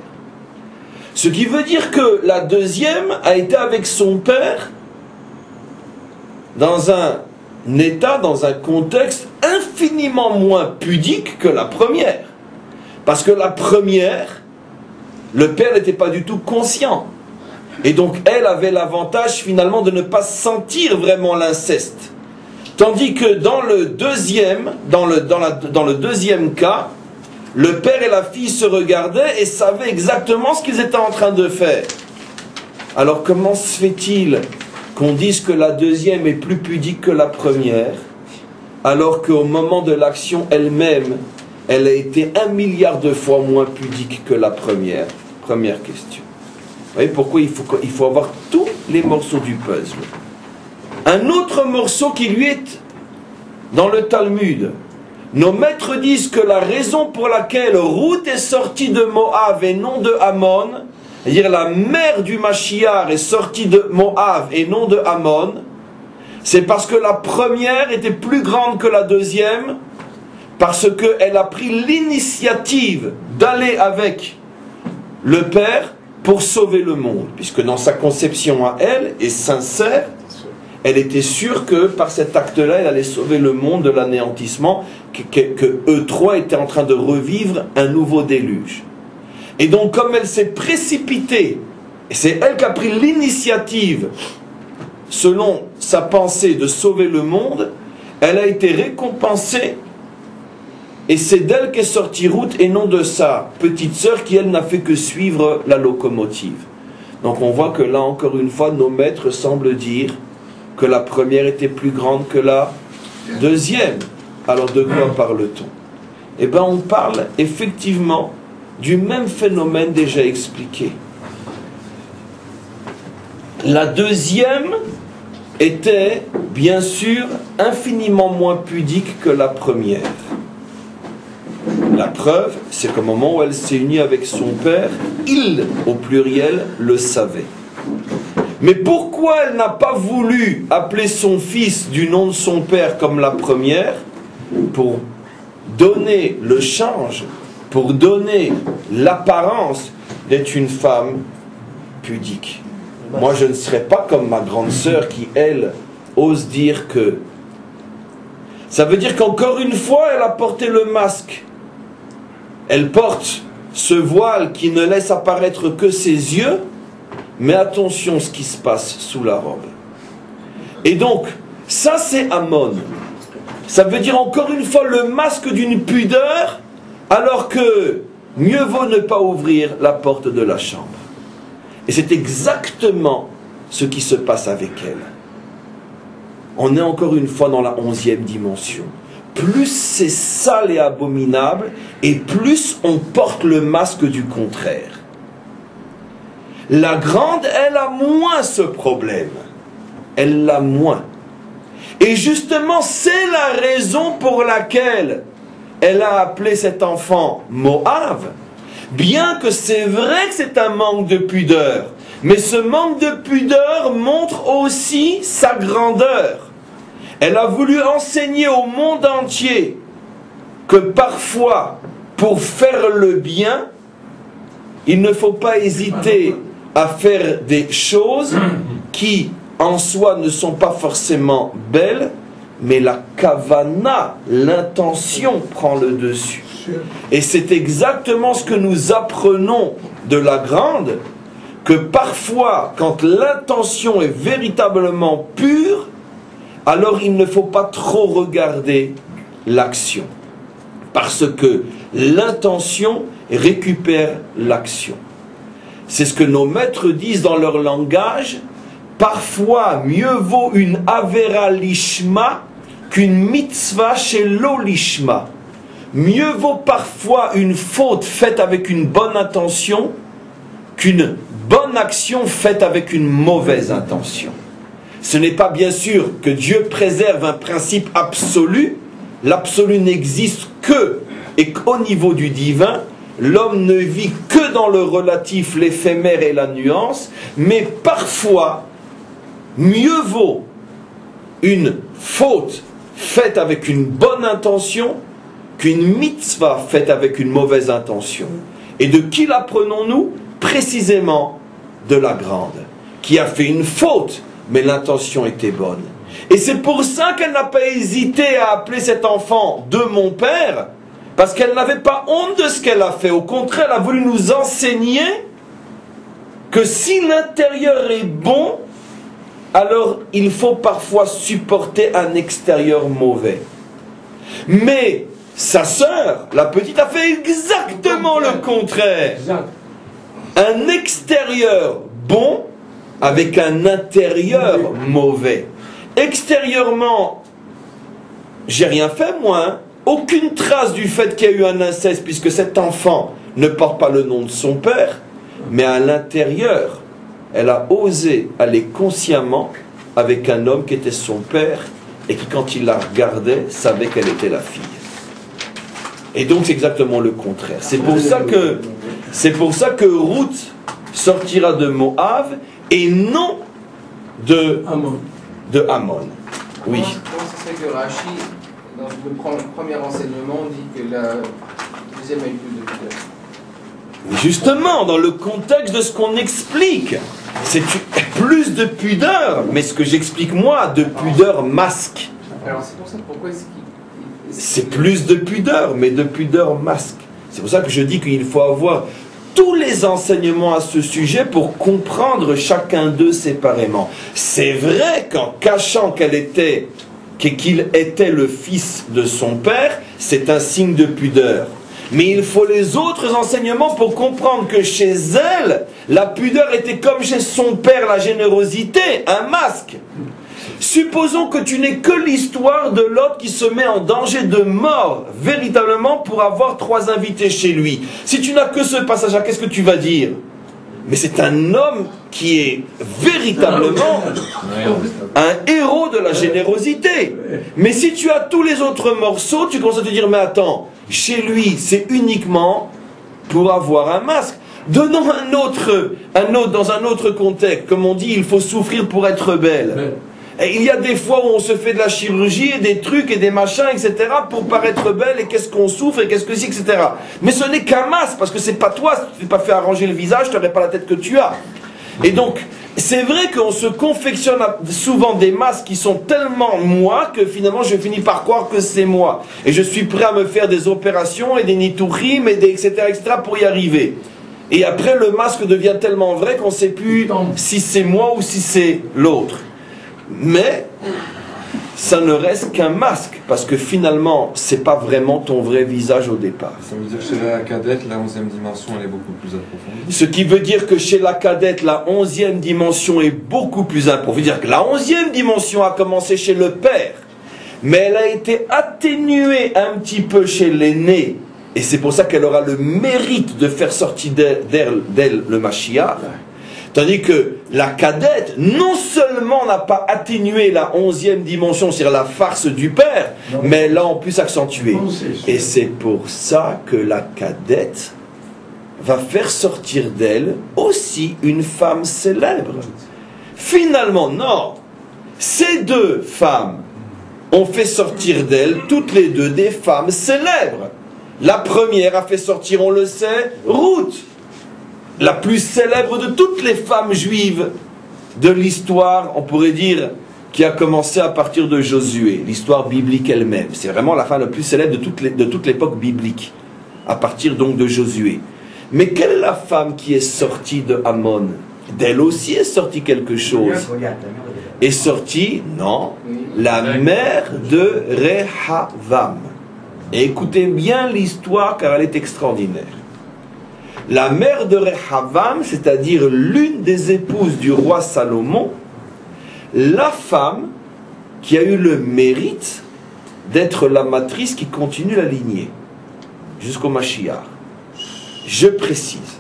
Ce qui veut dire que la deuxième a été avec son père dans un état, dans un contexte infiniment moins pudique que la première. Parce que la première, le père n'était pas du tout conscient. Et donc elle avait l'avantage finalement de ne pas sentir vraiment l'inceste. Tandis que dans le deuxième, dans le deuxième cas, le père et la fille se regardaient et savaient exactement ce qu'ils étaient en train de faire. Alors comment se fait-il qu'on dise que la deuxième est plus pudique que la première, alors qu'au moment de l'action elle-même, elle a été 1 milliard de fois moins pudique que la première? Première question. Vous voyez pourquoi il faut avoir tous les morceaux du puzzle. Un autre morceau qui lui est dans le Talmud. Nos maîtres disent que la raison pour laquelle Ruth est sortie de Moab et non de Ammon, c'est-à-dire la mère du Mashiach est sortie de Moab et non de Ammon, c'est parce que la première était plus grande que la deuxième, parce qu'elle a pris l'initiative d'aller avec le père pour sauver le monde, puisque dans sa conception à elle, et sincère, elle était sûre que par cet acte-là, elle allait sauver le monde de l'anéantissement, que eux trois étaient en train de revivre un nouveau déluge. Et donc, comme elle s'est précipitée, et c'est elle qui a pris l'initiative, selon sa pensée, de sauver le monde, elle a été récompensée, et c'est d'elle qu'est sortie Ruth, et non de sa petite sœur, qui elle n'a fait que suivre la locomotive. Donc on voit que là, encore une fois, nos maîtres semblent dire que la première était plus grande que la deuxième. Alors de quoi parle-t-on? Eh bien on parle effectivement du même phénomène déjà expliqué. La deuxième était bien sûr infiniment moins pudique que la première. La preuve, c'est qu'au moment où elle s'est unie avec son père, il, au pluriel, le savait. Mais pourquoi elle n'a pas voulu appeler son fils du nom de son père comme la première? Pour donner le change, pour donner l'apparence d'être une femme pudique. Moi, je ne serais pas comme ma grande sœur qui, elle, ose dire que... Ça veut dire qu'encore une fois, elle a porté le masque. Elle porte ce voile qui ne laisse apparaître que ses yeux, mais attention ce qui se passe sous la robe. Et donc, ça c'est Ammon. Ça veut dire encore une fois le masque d'une pudeur, alors que mieux vaut ne pas ouvrir la porte de la chambre. Et c'est exactement ce qui se passe avec elle. On est encore une fois dans la 11e dimension. Plus c'est sale et abominable, et plus on porte le masque du contraire. La grande, elle a moins ce problème. Elle l'a moins. Et justement, c'est la raison pour laquelle elle a appelé cet enfant Moab, bien que c'est vrai que c'est un manque de pudeur. Mais ce manque de pudeur montre aussi sa grandeur. Elle a voulu enseigner au monde entier que parfois, pour faire le bien, il ne faut pas hésiter à faire des choses qui, en soi, ne sont pas forcément belles, mais la kavana, l'intention, prend le dessus. Et c'est exactement ce que nous apprenons de la grande, que parfois, quand l'intention est véritablement pure, alors il ne faut pas trop regarder l'action. Parce que l'intention récupère l'action. C'est ce que nos maîtres disent dans leur langage. Parfois, mieux vaut une avera lishma qu'une mitzvah chez lo lishma. Mieux vaut parfois une faute faite avec une bonne intention qu'une bonne action faite avec une mauvaise intention. Ce n'est pas bien sûr que Dieu préserve un principe absolu. L'absolu n'existe que et qu'au niveau du divin. L'homme ne vit que dans le relatif, l'éphémère et la nuance. Mais parfois, mieux vaut une faute faite avec une bonne intention qu'une mitzvah faite avec une mauvaise intention. Et de qui l'apprenons-nous? Précisément de la grande, qui a fait une faute, mais l'intention était bonne. Et c'est pour ça qu'elle n'a pas hésité à appeler cet enfant de mon père, parce qu'elle n'avait pas honte de ce qu'elle a fait. Au contraire, elle a voulu nous enseigner que si l'intérieur est bon, alors il faut parfois supporter un extérieur mauvais. Mais sa sœur, la petite, a fait exactement le contraire. Un extérieur bon avec un intérieur mauvais. Extérieurement, j'ai rien fait moi, hein. Aucune trace du fait qu'il y a eu un inceste, puisque cet enfant ne porte pas le nom de son père, mais à l'intérieur, elle a osé aller consciemment avec un homme qui était son père et qui, quand il la regardait, savait qu'elle était la fille. Et donc c'est exactement le contraire. C'est pour ça que Ruth sortira de Moab et non de Ammon. Oui. Comment ça se fait que Rachi, dans le premier enseignement, dit que la deuxième a eu plus de pudeur? Justement, dans le contexte de ce qu'on explique, c'est plus de pudeur, mais ce que j'explique moi, de pudeur masque. Alors c'est pour ça, pourquoi est-ce qu'il... C'est plus de pudeur, mais de pudeur masque. C'est pour ça que je dis qu'il faut avoir tous les enseignements à ce sujet pour comprendre chacun d'eux séparément. C'est vrai qu'en cachant qu'il était le fils de son père, c'est un signe de pudeur. Mais il faut les autres enseignements pour comprendre que chez elle, la pudeur était comme chez son père, la générosité, un masque. Supposons que tu n'aies que l'histoire de l'autre qui se met en danger de mort, véritablement, pour avoir 3 invités chez lui. Si tu n'as que ce passage-là, qu'est-ce que tu vas dire? Mais c'est un homme qui est véritablement un héros de la générosité. Mais si tu as tous les autres morceaux, tu commences à te dire, mais attends, chez lui, c'est uniquement pour avoir un masque. Donnons dans un autre contexte. Comme on dit, il faut souffrir pour être belle. Et il y a des fois où on se fait de la chirurgie et des trucs et des machins, etc. pour paraître belle, et qu'est-ce qu'on souffre et qu'est-ce que c'est, etc. Mais ce n'est qu'un masque, parce que c'est pas toi, si tu n'es pas fait arranger le visage, tu n'aurais pas la tête que tu as. Et donc, c'est vrai qu'on se confectionne souvent des masques qui sont tellement moi que finalement je finis par croire que c'est moi. Et je suis prêt à me faire des opérations et des nitourim et des etc. pour y arriver. Et après le masque devient tellement vrai qu'on ne sait plus si c'est moi ou si c'est l'autre. Mais ça ne reste qu'un masque, parce que finalement, c'est pas vraiment ton vrai visage au départ. Ça veut dire que chez la cadette, la 11e dimension, elle est beaucoup plus approfondie. Ce qui veut dire que chez la cadette, la 11e dimension est beaucoup plus approfondie. Dire que la 11e dimension a commencé chez le père, mais elle a été atténuée un petit peu chez l'aîné, et c'est pour ça qu'elle aura le mérite de faire sortir d'elle le Mashiach. Tandis que la cadette, non seulement n'a pas atténué la 11e dimension, c'est-à-dire la farce du père, mais elle l'a en plus accentuée. Et c'est pour ça que la cadette va faire sortir d'elle aussi une femme célèbre. Finalement, non. Ces deux femmes ont fait sortir d'elle, toutes les deux, des femmes célèbres. La première a fait sortir, on le sait, Ruth, la plus célèbre de toutes les femmes juives de l'histoire, on pourrait dire, qui a commencé à partir de Josué, l'histoire biblique elle-même. C'est vraiment la femme la plus célèbre de toute l'époque biblique, à partir donc de Josué. Mais quelle est la femme qui est sortie de Ammon? D'elle aussi est sorti quelque chose. Est sortie, non, la mère de Rehavam. Et écoutez bien l'histoire car elle est extraordinaire. La mère de Rehavam, c'est-à-dire l'une des épouses du roi Salomon, la femme qui a eu le mérite d'être la matrice qui continue la lignée jusqu'au Mashiach. Je précise,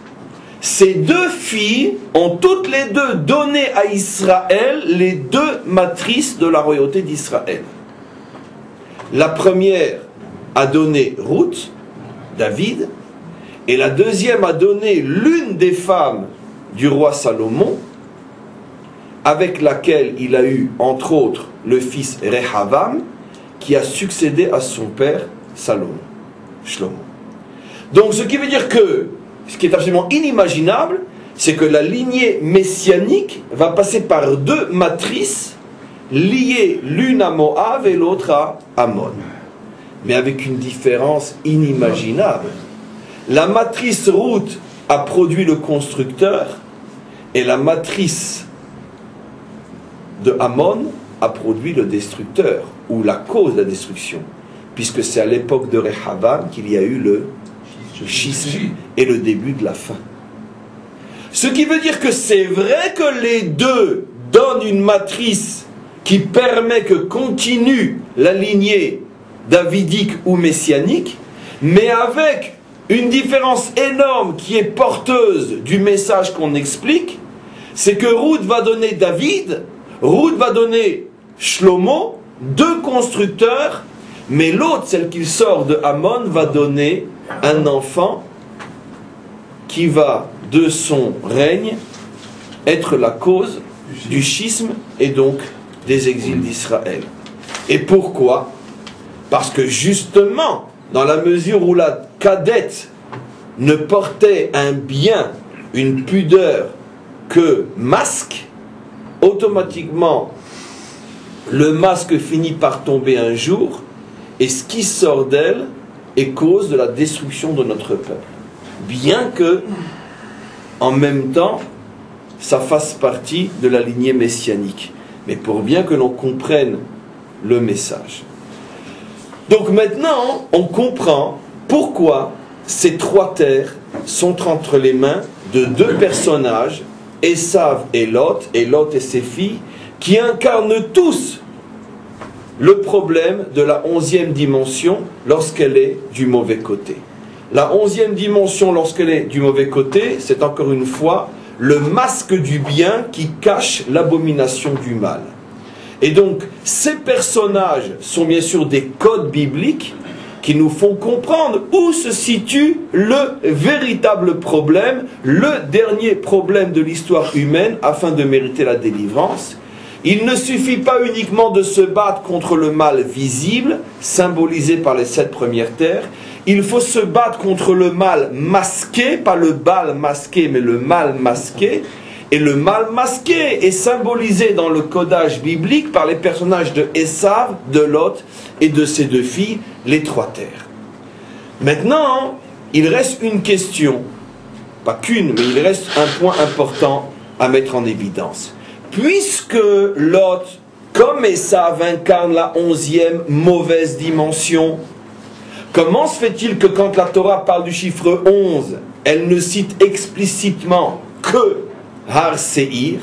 ces deux filles ont toutes les deux donné à Israël les deux matrices de la royauté d'Israël. La première a donné Ruth, David, et la deuxième a donné l'une des femmes du roi Salomon, avec laquelle il a eu, entre autres, le fils Rehavam, qui a succédé à son père Salomon, Shlomo. Donc, ce qui veut dire que, ce qui est absolument inimaginable, c'est que la lignée messianique va passer par deux matrices liées l'une à Moab et l'autre à Ammon. Mais avec une différence inimaginable. La matrice Ruth a produit le constructeur et la matrice de Ammon a produit le destructeur, ou la cause de la destruction, puisque c'est à l'époque de Rehavam qu'il y a eu le schisme et le début de la fin. Ce qui veut dire que c'est vrai que les deux donnent une matrice qui permet que continue la lignée davidique ou messianique, mais avec une différence énorme qui est porteuse du message qu'on explique, c'est que Ruth va donner David, Ruth va donner Shlomo, deux constructeurs, mais l'autre, celle qui sort de Ammon, va donner un enfant qui va, de son règne, être la cause du schisme et donc des exils d'Israël. Et pourquoi? Parce que justement, dans la mesure où la cadette ne portait un bien, une pudeur que masque, automatiquement le masque finit par tomber un jour et ce qui sort d'elle est cause de la destruction de notre peuple. Bien que, en même temps, ça fasse partie de la lignée messianique. Mais pour bien que l'on comprenne le message. Donc maintenant, on comprend pourquoi ces trois terres sont entre les mains de deux personnages, Esav et Lot et ses filles, qui incarnent tous le problème de la 11e dimension lorsqu'elle est du mauvais côté. La 11e dimension lorsqu'elle est du mauvais côté, c'est encore une fois le masque du bien qui cache l'abomination du mal. Et donc, ces personnages sont bien sûr des codes bibliques qui nous font comprendre où se situe le véritable problème, le dernier problème de l'histoire humaine afin de mériter la délivrance. Il ne suffit pas uniquement de se battre contre le mal visible, symbolisé par les 7 premières terres. Il faut se battre contre le mal masqué, pas le Baal masqué, mais le mal masqué. Et le mal masqué est symbolisé dans le codage biblique par les personnages de Esav, de Lot et de ses deux filles, les trois terres. Maintenant, il reste une question, pas qu'une, mais il reste un point important à mettre en évidence. Puisque Lot, comme Esav, incarne la 11e mauvaise dimension, comment se fait-il que quand la Torah parle du chiffre 11, elle ne cite explicitement que Har Seir?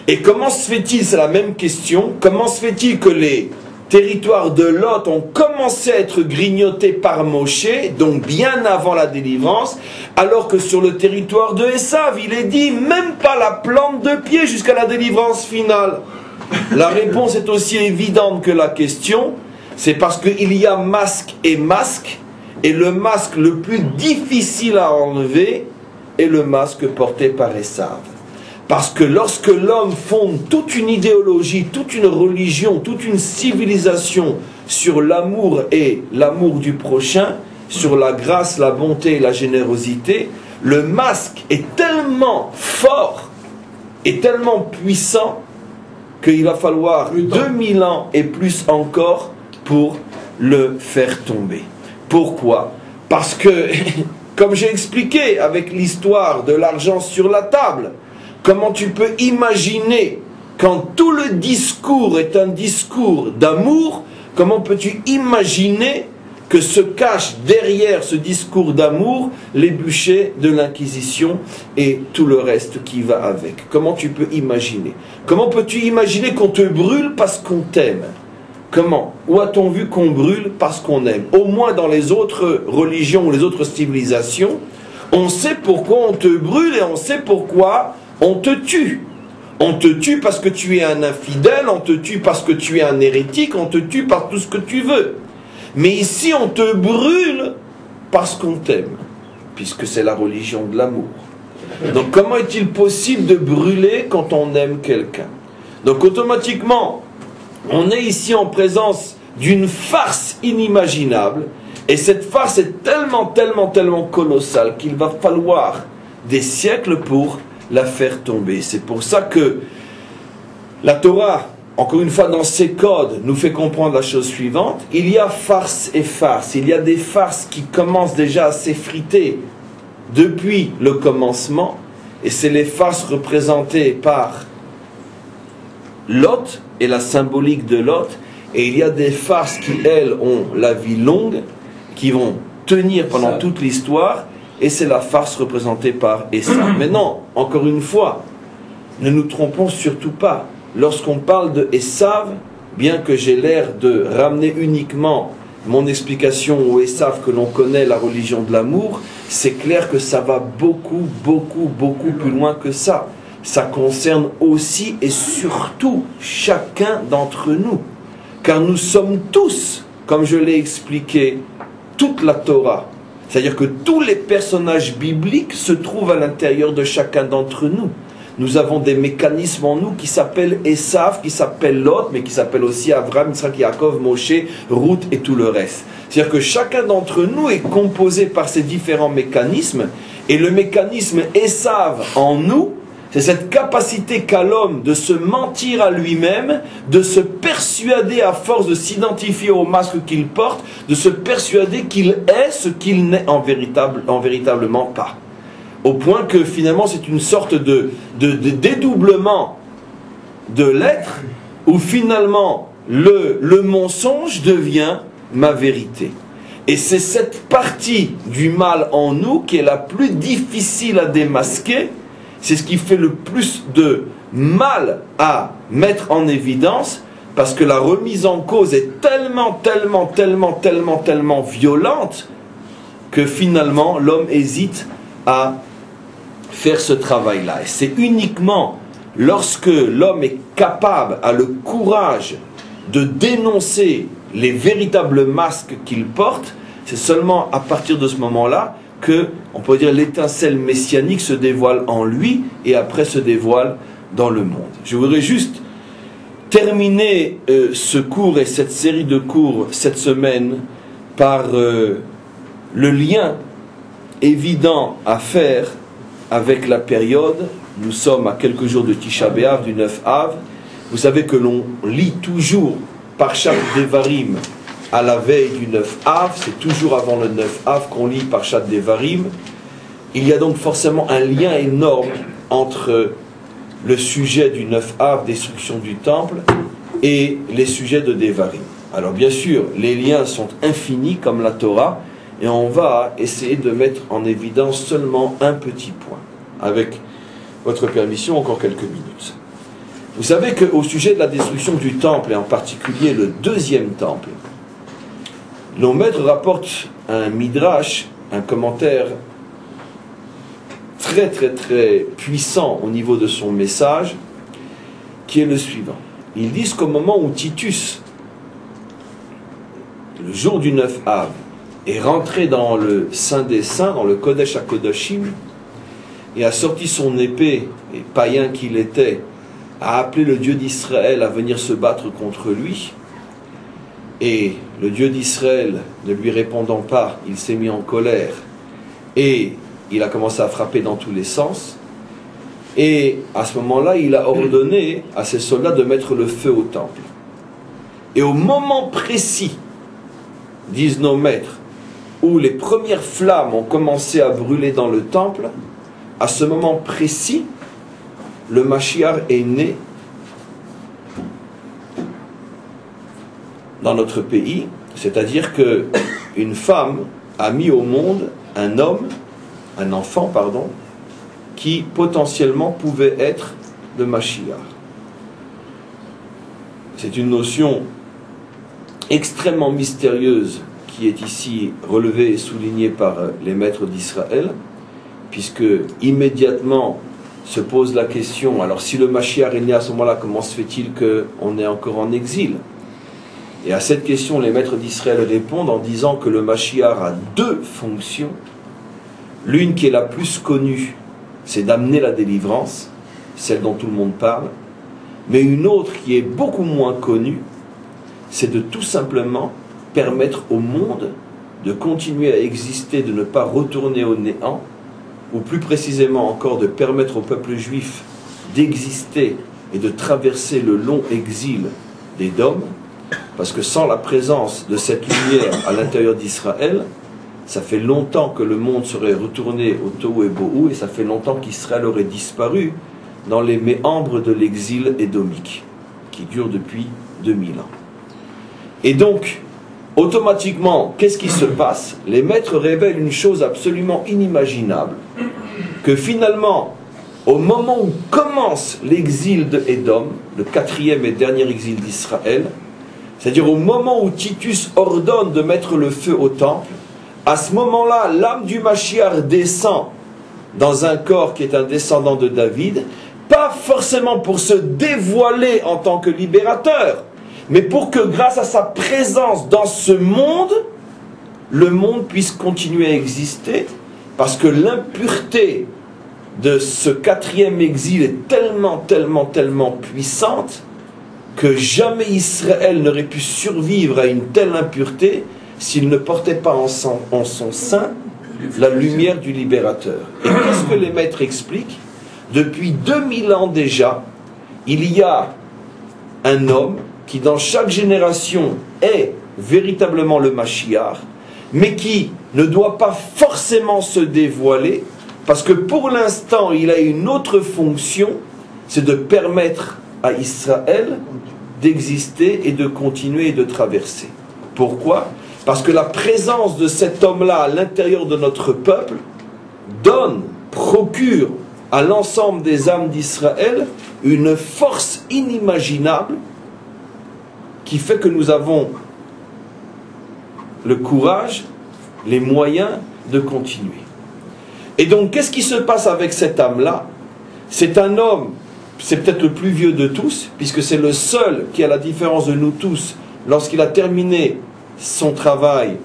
Et comment se fait-il, c'est la même question, comment se fait-il que les territoires de Lot ont commencé à être grignotés par Moshe, donc bien avant la délivrance, alors que sur le territoire de Esav, il est dit même pas la plante de pied jusqu'à la délivrance finale? La réponse est aussi évidente que la question, c'est parce qu'il y a masque, et le masque le plus difficile à enlever est le masque porté par Esav. Parce que lorsque l'homme fonde toute une idéologie, toute une religion, toute une civilisation sur l'amour et l'amour du prochain, sur la grâce, la bonté et la générosité, le masque est tellement fort et tellement puissant qu'il va falloir 2000 ans et plus encore pour le faire tomber. Pourquoi? Parce que, comme j'ai expliqué avec l'histoire de l'argent sur la table, comment tu peux imaginer, quand tout le discours est un discours d'amour, comment peux-tu imaginer que se cachent derrière ce discours d'amour les bûchers de l'Inquisition et tout le reste qui va avec? Comment tu peux imaginer? Comment peux-tu imaginer qu'on te brûle parce qu'on t'aime? Comment? Où a-t-on vu qu'on brûle parce qu'on aime? Au moins dans les autres religions ou les autres civilisations, on sait pourquoi on te brûle et on sait pourquoi on te tue. On te tue parce que tu es un infidèle, on te tue parce que tu es un hérétique, on te tue par tout ce que tu veux. Mais ici, on te brûle parce qu'on t'aime, puisque c'est la religion de l'amour. Donc comment est-il possible de brûler quand on aime quelqu'un? Donc automatiquement, on est ici en présence d'une farce inimaginable, et cette farce est tellement colossale qu'il va falloir des siècles pour la faire tomber. C'est pour ça que la Torah, encore une fois dans ses codes, nous fait comprendre la chose suivante. Il y a farce et farce. Il y a des farces qui commencent déjà à s'effriter depuis le commencement, et c'est les farces représentées par Lot et la symbolique de Lot, et il y a des farces qui, elles, ont la vie longue, qui vont tenir pendant toute l'histoire, et c'est la farce représentée par Esav. Maintenant, encore une fois, ne nous trompons surtout pas. Lorsqu'on parle de Esav, bien que j'ai l'air de ramener uniquement mon explication au Esav que l'on connaît, la religion de l'amour, c'est clair que ça va beaucoup plus loin que ça. Ça concerne aussi et surtout chacun d'entre nous. Car nous sommes tous, comme je l'ai expliqué, toute la Torah. C'est-à-dire que tous les personnages bibliques se trouvent à l'intérieur de chacun d'entre nous. Nous avons des mécanismes en nous qui s'appellent Esav, qui s'appellent Lot, mais qui s'appellent aussi Abraham, Yitzhak, Yaakov, Moshe, Ruth et tout le reste. C'est-à-dire que chacun d'entre nous est composé par ces différents mécanismes, et le mécanisme Esav en nous, c'est cette capacité qu'a l'homme de se mentir à lui-même, de se persuader à force de s'identifier au masque qu'il porte, de se persuader qu'il est ce qu'il n'est véritablement pas. Au point que finalement c'est une sorte de dédoublement de l'être, où finalement le mensonge devient ma vérité. Et c'est cette partie du mal en nous qui est la plus difficile à démasquer. C'est ce qui fait le plus de mal à mettre en évidence, parce que la remise en cause est tellement violente que finalement l'homme hésite à faire ce travail-là. Et c'est uniquement lorsque l'homme est capable, a le courage de dénoncer les véritables masques qu'il porte, c'est seulement à partir de ce moment-là que, on peut dire, l'étincelle messianique se dévoile en lui et après se dévoile dans le monde. Je voudrais juste terminer ce cours et cette série de cours cette semaine par le lien évident à faire avec la période nous sommes à quelques jours de Tisha B'Av, du 9 Av. Vous savez que l'on lit toujours Parshat Devarim à la veille du 9 Av, c'est toujours avant le 9 Av qu'on lit Parshat Devarim. Il y a donc forcément un lien énorme entre le sujet du 9 Av, destruction du temple, et les sujets de Devarim. Alors bien sûr, les liens sont infinis comme la Torah, et on va essayer de mettre en évidence seulement un petit point. Avec votre permission, encore quelques minutes. Vous savez qu'au sujet de la destruction du temple, et en particulier le deuxième temple, nos maîtres rapportent un midrash, un commentaire très puissant au niveau de son message, qui est le suivant. Ils disent qu'au moment où Titus, le jour du 9 Av, est rentré dans le Saint des Saints, dans le Kodesh HaKodashim, et a sorti son épée, et païen qu'il était, a appelé le Dieu d'Israël à venir se battre contre lui, et le Dieu d'Israël, ne lui répondant pas, il s'est mis en colère, et il a commencé à frapper dans tous les sens, et à ce moment-là, il a ordonné à ses soldats de mettre le feu au temple. Et au moment précis, disent nos maîtres, où les premières flammes ont commencé à brûler dans le temple, à ce moment précis, le Mashiach est né dans notre pays, c'est-à-dire qu'une femme a mis au monde un enfant, qui potentiellement pouvait être le Mashiach. C'est une notion extrêmement mystérieuse qui est ici relevée et soulignée par les maîtres d'Israël, puisque immédiatement se pose la question, alors si le Mashiach est né à ce moment-là, comment se fait-il qu'on est encore en exil? Et à cette question, les maîtres d'Israël répondent en disant que le Mashiach a deux fonctions. L'une qui est la plus connue, c'est d'amener la délivrance, celle dont tout le monde parle, mais une autre qui est beaucoup moins connue, c'est de tout simplement permettre au monde de continuer à exister, de ne pas retourner au néant, ou plus précisément encore de permettre au peuple juif d'exister et de traverser le long exil des Dômes, parce que sans la présence de cette lumière à l'intérieur d'Israël, ça fait longtemps que le monde serait retourné au Tohu et Bohu, et ça fait longtemps qu'Israël aurait disparu dans les méandres de l'exil édomique, qui dure depuis 2000 ans. Et donc, automatiquement, qu'est-ce qui se passe? Les maîtres révèlent une chose absolument inimaginable, que finalement, au moment où commence l'exil de Édom, le quatrième et dernier exil d'Israël, c'est-à-dire au moment où Titus ordonne de mettre le feu au temple, à ce moment-là, l'âme du Mashiach descend dans un corps qui est un descendant de David, pas forcément pour se dévoiler en tant que libérateur, mais pour que grâce à sa présence dans ce monde, le monde puisse continuer à exister, parce que l'impureté de ce quatrième exil est tellement puissante, que jamais Israël n'aurait pu survivre à une telle impureté s'il ne portait pas en son sein la lumière du libérateur. Et qu'est-ce que les maîtres expliquent? Depuis 2000 ans déjà, il y a un homme qui dans chaque génération est véritablement le Mashiach, mais qui ne doit pas forcément se dévoiler, parce que pour l'instant il a une autre fonction, c'est de permettre à Israël d'exister et de continuer et de traverser. Pourquoi? Parce que la présence de cet homme-là à l'intérieur de notre peuple procure à l'ensemble des âmes d'Israël une force inimaginable qui fait que nous avons le courage, les moyens de continuer. Et donc, qu'est-ce qui se passe avec cette âme-là? C'est un homme, c'est peut-être le plus vieux de tous, puisque c'est le seul qui, à la différence de nous tous, lorsqu'il a terminé son travail,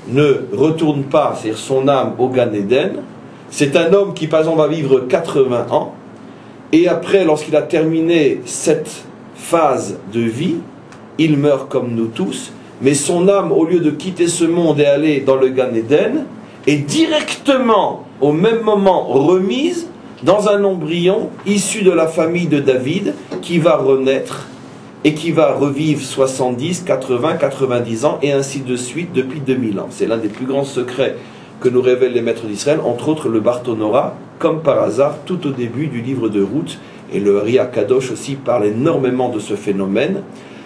ne retourne pas, c'est-à-dire son âme, au Gan Eden. C'est un homme qui, par exemple, va vivre 80 ans, et après, lorsqu'il a terminé cette phase de vie, il meurt comme nous tous, mais son âme, au lieu de quitter ce monde et aller dans le Gan Eden, est directement, au même moment, remise dans un embryon issu de la famille de David qui va renaître et qui va revivre 70, 80, 90 ans et ainsi de suite depuis 2000 ans. C'est l'un des plus grands secrets que nous révèlent les maîtres d'Israël, entre autres le Bartonora, comme par hasard, tout au début du livre de Ruth, et le Hari HaKadosh aussi parle énormément de ce phénomène.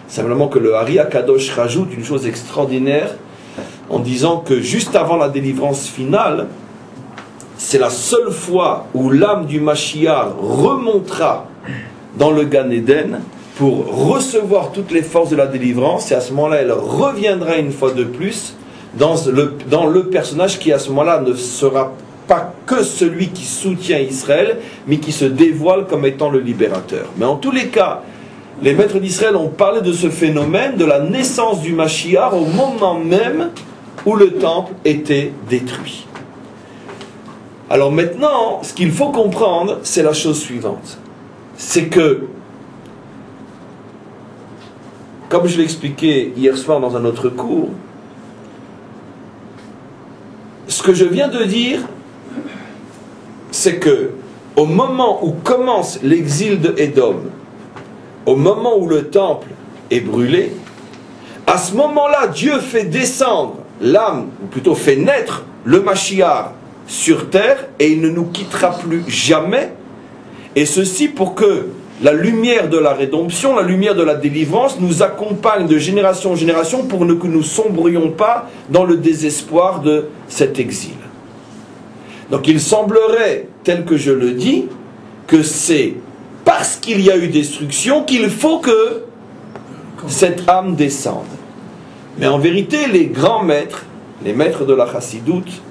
Simplement que le Hari HaKadosh rajoute une chose extraordinaire en disant que juste avant la délivrance finale, c'est la seule fois où l'âme du Mashiach remontera dans le Gan Eden pour recevoir toutes les forces de la délivrance, et à ce moment-là, elle reviendra une fois de plus dans le personnage qui à ce moment-là ne sera pas que celui qui soutient Israël, mais qui se dévoile comme étant le libérateur. Mais en tous les cas, les maîtres d'Israël ont parlé de ce phénomène, de la naissance du Mashiach au moment même où le temple était détruit. Alors maintenant, ce qu'il faut comprendre, c'est la chose suivante. C'est que, comme je l'ai expliqué hier soir dans un autre cours, ce que je viens de dire, c'est que au moment où commence l'exil de Édom, au moment où le temple est brûlé, à ce moment-là, Dieu fait descendre l'âme, ou plutôt fait naître le Mashiach sur terre, et il ne nous quittera plus jamais, et ceci pour que la lumière de la rédemption, la lumière de la délivrance nous accompagne de génération en génération pour que nous ne sombrions pas dans le désespoir de cet exil. Donc il semblerait, tel que je le dis, que c'est parce qu'il y a eu destruction qu'il faut que cette âme descende. Mais en vérité, les grands maîtres, les maîtres de la chassidoute,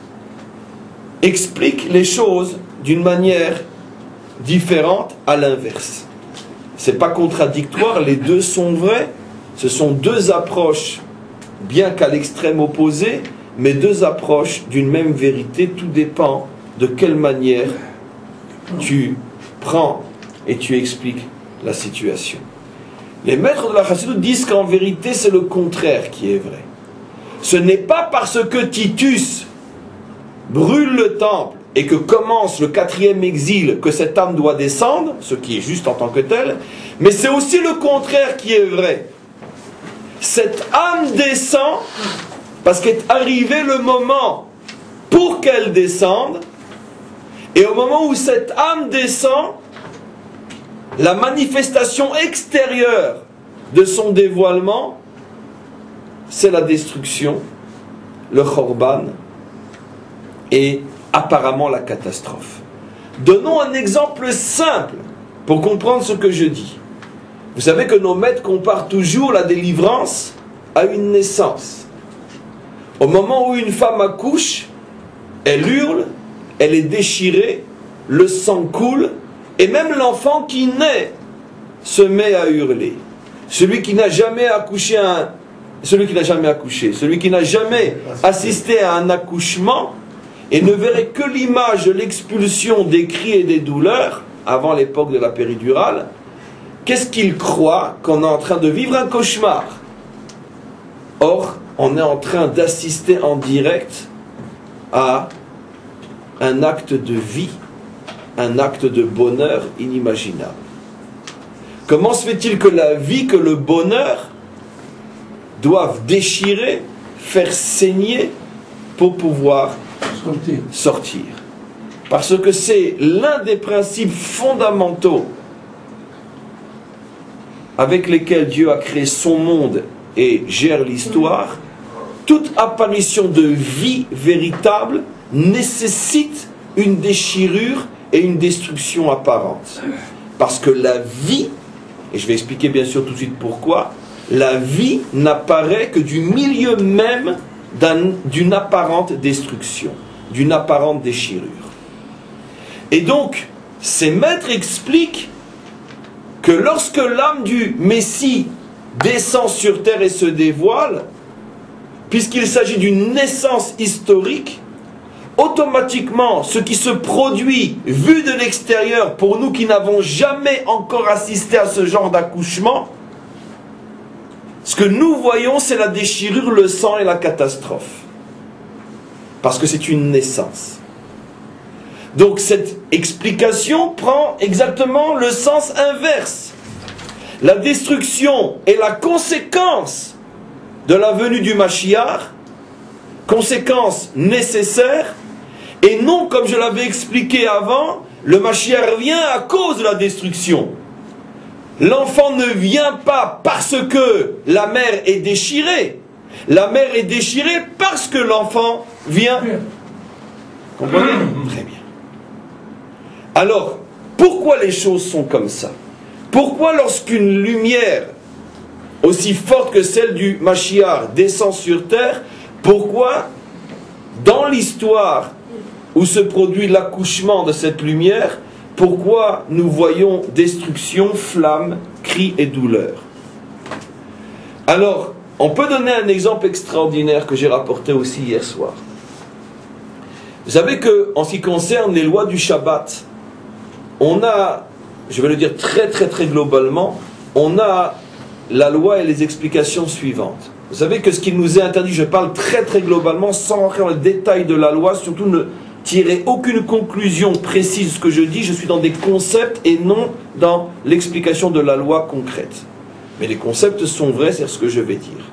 expliquent les choses d'une manière différente à l'inverse. C'est pas contradictoire, les deux sont vrais, ce sont deux approches, bien qu'à l'extrême opposé, mais deux approches d'une même vérité, tout dépend de quelle manière tu prends et tu expliques la situation. Les maîtres de la chassidoute disent qu'en vérité c'est le contraire qui est vrai. Ce n'est pas parce que Titus brûle le temple et que commence le 4e exil que cette âme doit descendre, ce qui est juste en tant que tel, mais c'est aussi le contraire qui est vrai. Cette âme descend parce qu'est arrivé le moment pour qu'elle descende, et au moment où cette âme descend, la manifestation extérieure de son dévoilement, c'est la destruction, le Khorban, et apparemment la catastrophe. Donnons un exemple simple pour comprendre ce que je dis. Vous savez que nos maîtres comparent toujours la délivrance à une naissance. Au moment où une femme accouche, elle hurle, elle est déchirée, le sang coule, et même l'enfant qui naît se met à hurler. Celui qui n'a jamais accouché, celui qui n'a jamais assisté à un accouchement, et ne verrait que l'image de l'expulsion des cris et des douleurs, avant l'époque de la péridurale, qu'est-ce qu'il croit qu'on est en train de vivre un cauchemar? Or, on est en train d'assister en direct à un acte de vie, un acte de bonheur inimaginable. Comment se fait-il que la vie, que le bonheur doivent déchirer, faire saigner pour pouvoir sortir? Parce que c'est l'un des principes fondamentaux avec lesquels Dieu a créé son monde et gère l'histoire. Toute apparition de vie véritable nécessite une déchirure et une destruction apparente. Parce que la vie, et je vais expliquer bien sûr tout de suite pourquoi, la vie n'apparaît que du milieu même d'une apparente destruction, d'une apparente déchirure. Et donc, ces maîtres expliquent que lorsque l'âme du Messie descend sur terre et se dévoile, puisqu'il s'agit d'une naissance historique, automatiquement, ce qui se produit, vu de l'extérieur, pour nous qui n'avons jamais encore assisté à ce genre d'accouchement, ce que nous voyons, c'est la déchirure, le sang et la catastrophe. Parce que c'est une naissance. Donc cette explication prend exactement le sens inverse. La destruction est la conséquence de la venue du Mashiach, conséquence nécessaire, et non, comme je l'avais expliqué avant, le Mashiach vient à cause de la destruction. L'enfant ne vient pas parce que la mère est déchirée. La mère est déchirée parce que l'enfant vient. Comprenez? Très bien. Alors, pourquoi les choses sont comme ça? Pourquoi lorsqu'une lumière aussi forte que celle du Mashiach descend sur terre, pourquoi dans l'histoire où se produit l'accouchement de cette lumière, pourquoi nous voyons destruction, flammes, cris et douleurs? Alors, on peut donner un exemple extraordinaire que j'ai rapporté aussi hier soir. Vous savez qu'en ce qui concerne les lois du Shabbat, on a, je vais le dire très globalement, on a la loi et les explications suivantes. Vous savez que ce qui nous est interdit, je parle très globalement, sans rentrer dans le détail de la loi, surtout ne tirer aucune conclusion précise de ce que je dis, je suis dans des concepts et non dans l'explication de la loi concrète. Mais les concepts sont vrais, c'est ce que je vais dire.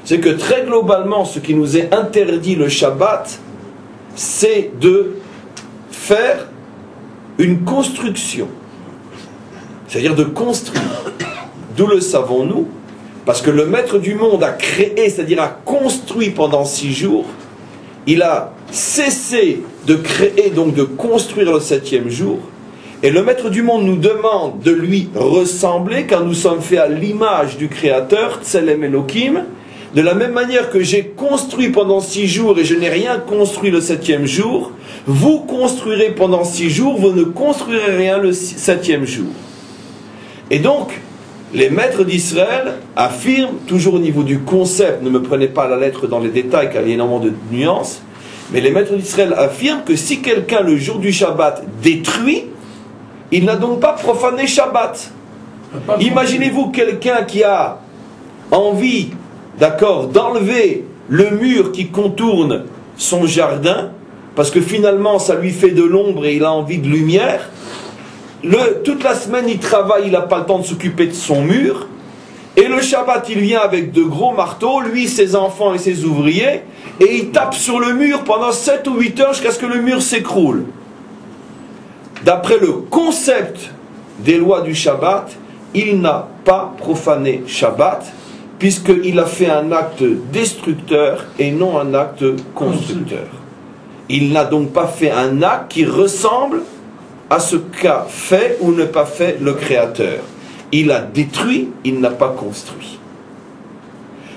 C'est que très globalement, ce qui nous est interdit le Shabbat, c'est de faire une construction. C'est-à-dire de construire. D'où le savons-nous? Parce que le maître du monde a créé, c'est-à-dire a construit pendant 6 jours. Il a cessé de créer, donc de construire le 7e jour. Et le maître du monde nous demande de lui ressembler, car nous sommes faits à l'image du Créateur, Tselem Elohim. De la même manière que j'ai construit pendant 6 jours et je n'ai rien construit le 7e jour, vous construirez pendant 6 jours, vous ne construirez rien le 7e jour. Et donc, les maîtres d'Israël affirment, toujours au niveau du concept, ne me prenez pas la lettre dans les détails car il y a énormément de nuances, mais les maîtres d'Israël affirment que si quelqu'un le jour du Shabbat détruit, il n'a donc pas profané Shabbat. Imaginez-vous quelqu'un qui a envie, d'accord, d'enlever le mur qui contourne son jardin, parce que finalement ça lui fait de l'ombre et il a envie de lumière. Toute la semaine il travaille, il n'a pas le temps de s'occuper de son mur, et le Shabbat il vient avec de gros marteaux, lui, ses enfants et ses ouvriers, et il tape sur le mur pendant 7 ou 8 heures jusqu'à ce que le mur s'écroule. D'après le concept des lois du Shabbat, il n'a pas profané Shabbat, puisqu'il a fait un acte destructeur et non un acte constructeur. Il n'a donc pas fait un acte qui ressemble à ce qu'a fait ou ne pas fait le Créateur. Il a détruit, il n'a pas construit.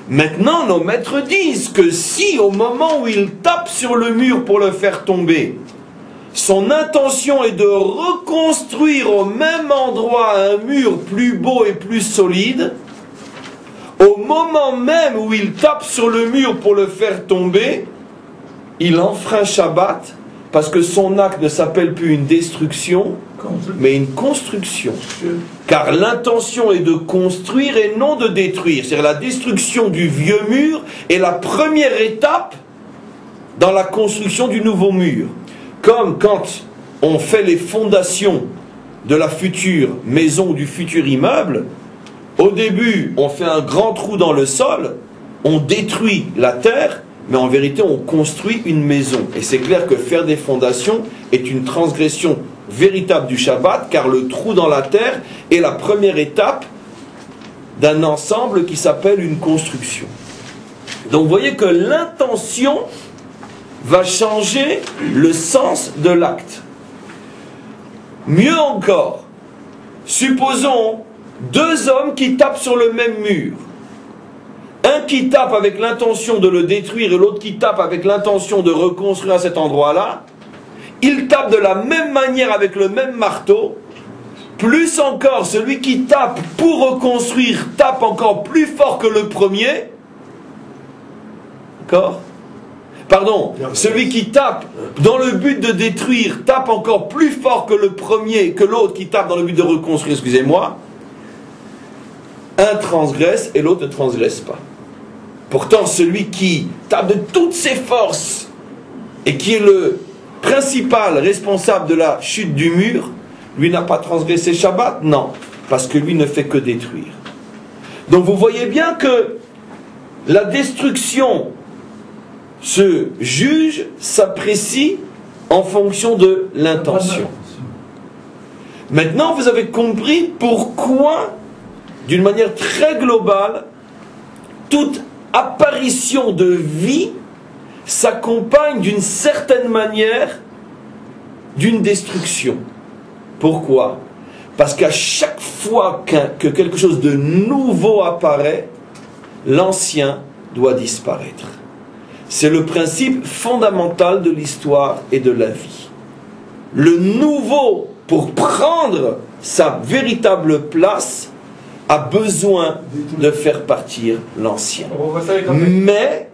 Maintenant, nos maîtres disent que si, au moment où il tape sur le mur pour le faire tomber, son intention est de reconstruire au même endroit un mur plus beau et plus solide, au moment même où il tape sur le mur pour le faire tomber, il enfreint Shabbat, parce que son acte ne s'appelle plus une destruction, mais une construction. Car l'intention est de construire et non de détruire. C'est-à-dire la destruction du vieux mur est la première étape dans la construction du nouveau mur. Comme quand on fait les fondations de la future maison ou du futur immeuble, au début on fait un grand trou dans le sol, on détruit la terre, mais en vérité on construit une maison. Et c'est clair que faire des fondations est une transgression véritable du Shabbat, car le trou dans la terre est la première étape d'un ensemble qui s'appelle une construction. Donc vous voyez que l'intention va changer le sens de l'acte. Mieux encore, supposons 2 hommes qui tapent sur le même mur. Un qui tape avec l'intention de le détruire et l'autre qui tape avec l'intention de reconstruire à cet endroit-là. Ils tapent de la même manière avec le même marteau. Plus encore, celui qui tape pour reconstruire tape encore plus fort que le premier. D'accord ? Pardon, celui qui tape dans le but de détruire tape encore plus fort que le premier, que l'autre qui tape dans le but de reconstruire, excusez-moi. Un transgresse et l'autre ne transgresse pas. Pourtant, celui qui tape de toutes ses forces et qui est principal responsable de la chute du mur, lui n'a pas transgressé Shabbat? Non, parce que lui ne fait que détruire. Donc vous voyez bien que la destruction se juge, s'apprécie en fonction de l'intention. Maintenant, vous avez compris pourquoi, d'une manière très globale, toute apparition de vie s'accompagne d'une certaine manière d'une destruction. Pourquoi? Parce qu'à chaque fois que quelque chose de nouveau apparaît, l'ancien doit disparaître. C'est le principe fondamental de l'histoire et de la vie. Le nouveau, pour prendre sa véritable place, a besoin de faire partir l'ancien. Mais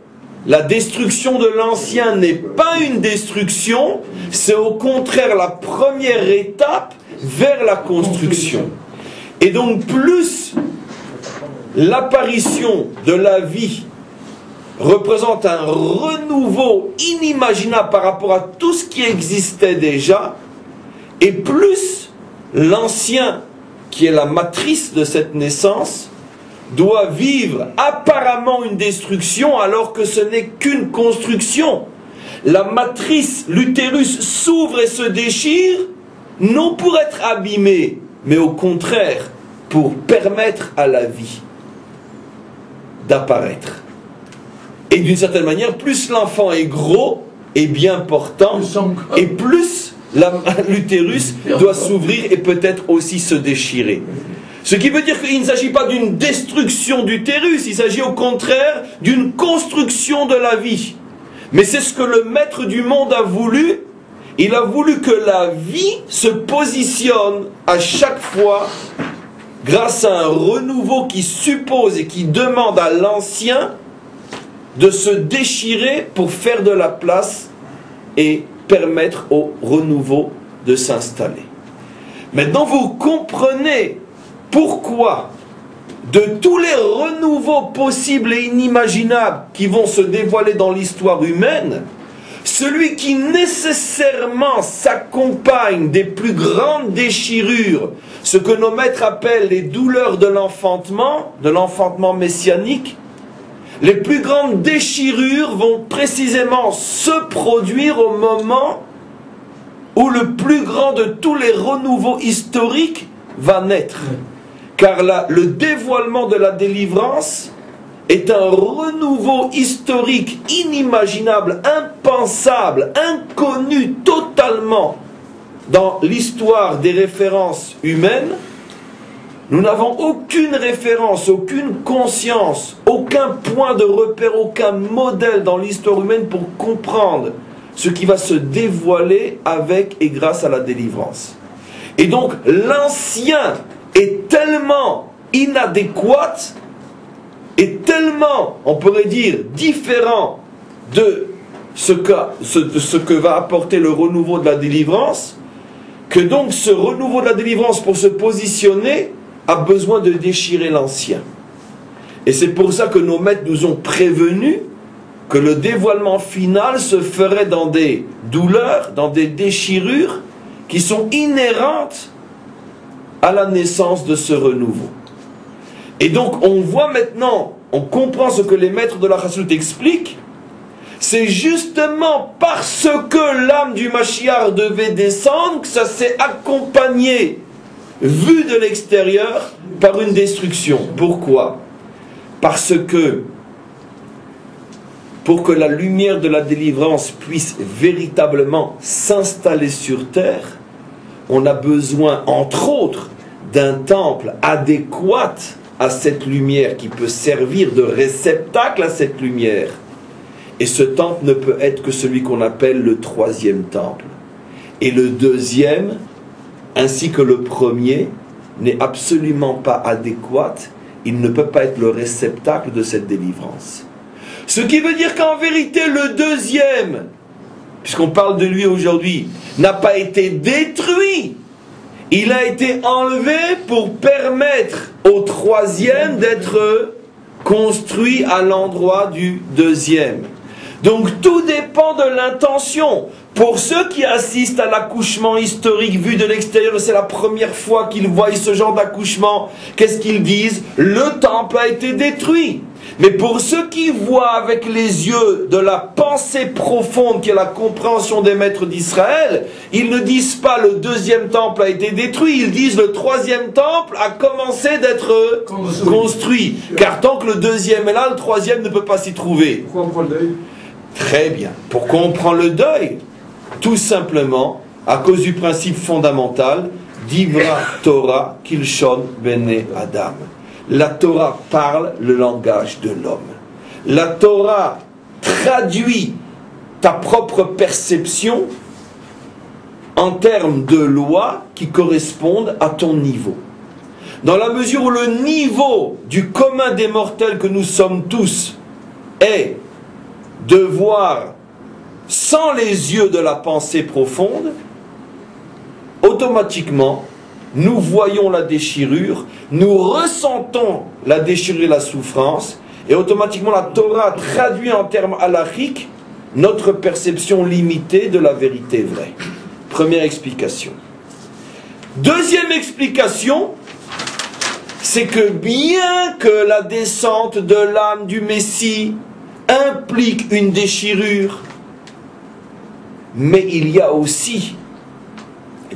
la destruction de l'ancien n'est pas une destruction, c'est au contraire la première étape vers la construction. Et donc plus l'apparition de la vie représente un renouveau inimaginable par rapport à tout ce qui existait déjà, et plus l'ancien, qui est la matrice de cette naissance, doit vivre apparemment une destruction alors que ce n'est qu'une construction. La matrice, l'utérus s'ouvre et se déchire, non pour être abîmé, mais au contraire pour permettre à la vie d'apparaître. Et d'une certaine manière, plus l'enfant est gros et bien portant, et plus l'utérus doit s'ouvrir et peut-être aussi se déchirer. Ce qui veut dire qu'il ne s'agit pas d'une destruction d'utérus, il s'agit au contraire d'une construction de la vie. Mais c'est ce que le maître du monde a voulu. Il a voulu que la vie se positionne à chaque fois grâce à un renouveau qui suppose et qui demande à l'ancien de se déchirer pour faire de la place et permettre au renouveau de s'installer. Maintenant, vous comprenez pourquoi de tous les renouveaux possibles et inimaginables qui vont se dévoiler dans l'histoire humaine, celui qui nécessairement s'accompagne des plus grandes déchirures, ce que nos maîtres appellent les douleurs de l'enfantement messianique, les plus grandes déchirures vont précisément se produire au moment où le plus grand de tous les renouveaux historiques va naître. Car le dévoilement de la délivrance est un renouveau historique inimaginable, impensable, inconnu totalement dans l'histoire des références humaines. Nous n'avons aucune référence, aucune conscience, aucun point de repère, aucun modèle dans l'histoire humaine pour comprendre ce qui va se dévoiler avec et grâce à la délivrance. Et donc l'ancien est tellement inadéquat et tellement, on pourrait dire, différent de ce que va apporter le renouveau de la délivrance, que donc ce renouveau de la délivrance, pour se positionner, a besoin de déchirer l'ancien. Et c'est pour ça que nos maîtres nous ont prévenus que le dévoilement final se ferait dans des douleurs, dans des déchirures qui sont inhérentes à la naissance de ce renouveau. Et donc on voit maintenant, on comprend ce que les maîtres de la Chassidut expliquent, c'est justement parce que l'âme du Mashiach devait descendre que ça s'est accompagné, vu de l'extérieur, par une destruction. Pourquoi? Parce que pour que la lumière de la délivrance puisse véritablement s'installer sur terre, on a besoin, entre autres, d'un temple adéquat à cette lumière, qui peut servir de réceptacle à cette lumière. Et ce temple ne peut être que celui qu'on appelle le troisième temple. Et le deuxième, ainsi que le premier, n'est absolument pas adéquat. Il ne peut pas être le réceptacle de cette délivrance. Ce qui veut dire qu'en vérité, le deuxième, puisqu'on parle de lui aujourd'hui, n'a pas été détruit. Il a été enlevé pour permettre au troisième d'être construit à l'endroit du deuxième. Donc tout dépend de l'intention. Pour ceux qui assistent à l'accouchement historique vu de l'extérieur, c'est la première fois qu'ils voient ce genre d'accouchement, qu'est-ce qu'ils disent? Le temple a été détruit. Mais pour ceux qui voient avec les yeux de la pensée profonde qui est la compréhension des maîtres d'Israël, ils ne disent pas le deuxième temple a été détruit, ils disent le troisième temple a commencé d'être construit. Car tant que le deuxième est là, le troisième ne peut pas s'y trouver. Pourquoi on prend le deuil? Très bien. Pourquoi on prend le deuil? Tout simplement à cause du principe fondamental d'Ivra Torah Kilshon Bene Adam. La Torah parle le langage de l'homme. La Torah traduit ta propre perception en termes de lois qui correspondent à ton niveau. Dans la mesure où le niveau du commun des mortels que nous sommes tous est de voir sans les yeux de la pensée profonde, automatiquement, nous voyons la déchirure, nous ressentons la déchirure et la souffrance, et automatiquement la Torah traduit en termes halachiques notre perception limitée de la vérité vraie. Première explication. Deuxième explication, c'est que bien que la descente de l'âme du Messie implique une déchirure, mais il y a aussi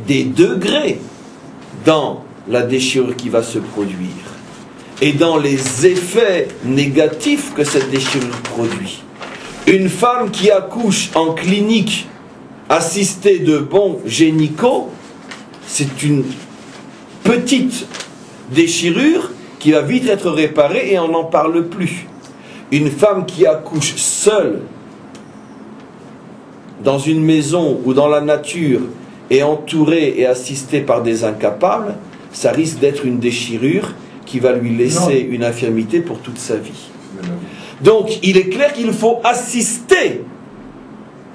des degrés dans la déchirure qui va se produire et dans les effets négatifs que cette déchirure produit. Une femme qui accouche en clinique assistée de bons gynécos, c'est une petite déchirure qui va vite être réparée et on n'en parle plus. Une femme qui accouche seule dans une maison ou dans la nature et entourée et assistée par des incapables, ça risque d'être une déchirure qui va lui laisser une infirmité pour toute sa vie. Donc il est clair qu'il faut assister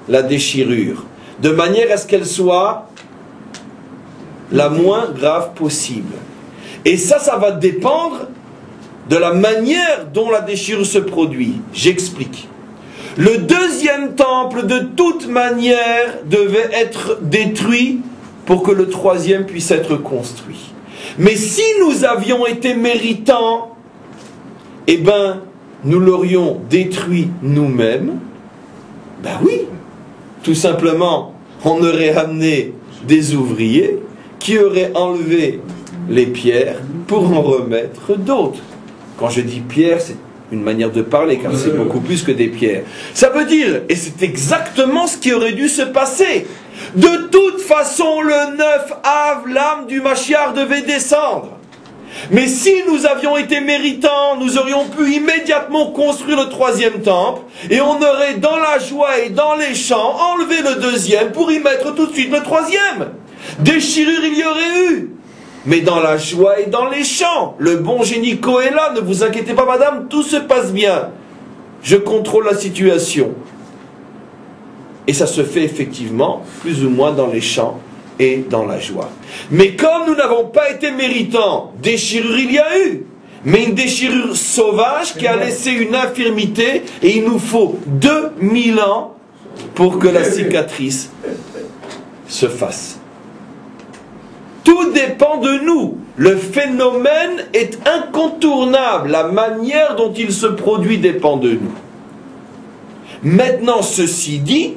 la déchirure de manière à ce qu'elle soit la moins grave possible. Et ça va dépendre de la manière dont la déchirure se produit. J'explique. Le deuxième temple, de toute manière, devait être détruit pour que le troisième puisse être construit. Mais si nous avions été méritants, eh bien, nous l'aurions détruit nous-mêmes. Ben oui, tout simplement, on aurait amené des ouvriers qui auraient enlevé les pierres pour en remettre d'autres. Quand je dis pierre, c'est une manière de parler, car c'est beaucoup plus que des pierres. Ça veut dire, et c'est exactement ce qui aurait dû se passer, de toute façon, le 9 Av, l'âme du Mashiach devait descendre. Mais si nous avions été méritants, nous aurions pu immédiatement construire le troisième temple, et on aurait, dans la joie et dans les chants, enlevé le deuxième pour y mettre tout de suite le troisième. Déchirure il y aurait eu. Mais dans la joie et dans les chants, le bon gynéco est là, ne vous inquiétez pas madame, tout se passe bien. Je contrôle la situation. Et ça se fait effectivement, plus ou moins dans les chants et dans la joie. Mais comme nous n'avons pas été méritants, déchirure il y a eu. Mais une déchirure sauvage qui a laissé une infirmité, et il nous faut 2000 ans pour que la cicatrice se fasse. Tout dépend de nous. Le phénomène est incontournable. La manière dont il se produit dépend de nous. Maintenant, ceci dit,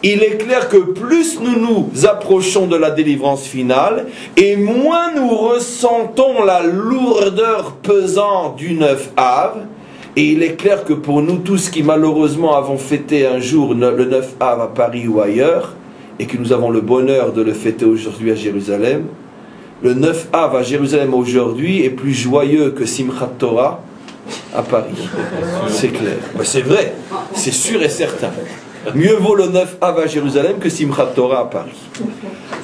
il est clair que plus nous nous approchons de la délivrance finale, et moins nous ressentons la lourdeur pesante du 9 Av, et il est clair que pour nous tous qui malheureusement avons fêté un jour le 9 Av à Paris ou ailleurs, et que nous avons le bonheur de le fêter aujourd'hui à Jérusalem, le 9 Av à Jérusalem aujourd'hui est plus joyeux que Simchat Torah à Paris. C'est clair. Ben c'est vrai. C'est sûr et certain. Mieux vaut le 9 Av à Jérusalem que Simchat Torah à Paris.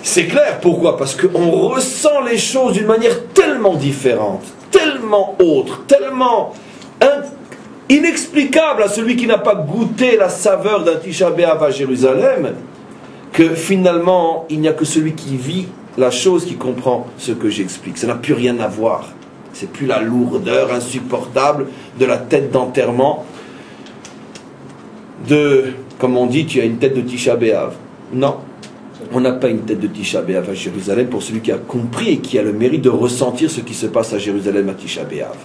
C'est clair. Pourquoi? Parce qu'on ressent les choses d'une manière tellement différente, tellement autre, tellement inexplicable à celui qui n'a pas goûté la saveur d'un Tisha B'Av à Jérusalem, que finalement, il n'y a que celui qui vit la chose qui comprend ce que j'explique. Ça n'a plus rien à voir. C'est plus la lourdeur insupportable de la tête d'enterrement de, comme on dit, tu as une tête de Tisha B'Av. Non. On n'a pas une tête de Tisha B'Av à Jérusalem pour celui qui a compris et qui a le mérite de ressentir ce qui se passe à Jérusalem à Tisha B'Av.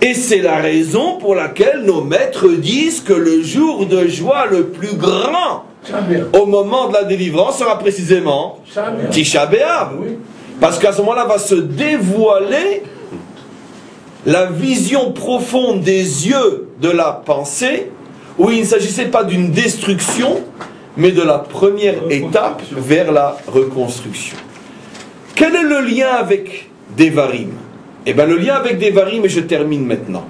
Et c'est la raison pour laquelle nos maîtres disent que le jour de joie le plus grand au moment de la délivrance sera précisément Tisha B'Av. Parce qu'à ce moment-là va se dévoiler la vision profonde des yeux de la pensée, où il ne s'agissait pas d'une destruction, mais de la première étape vers la reconstruction. Quel est le lien avec Devarim? Eh bien le lien avec Devarim, et je termine maintenant,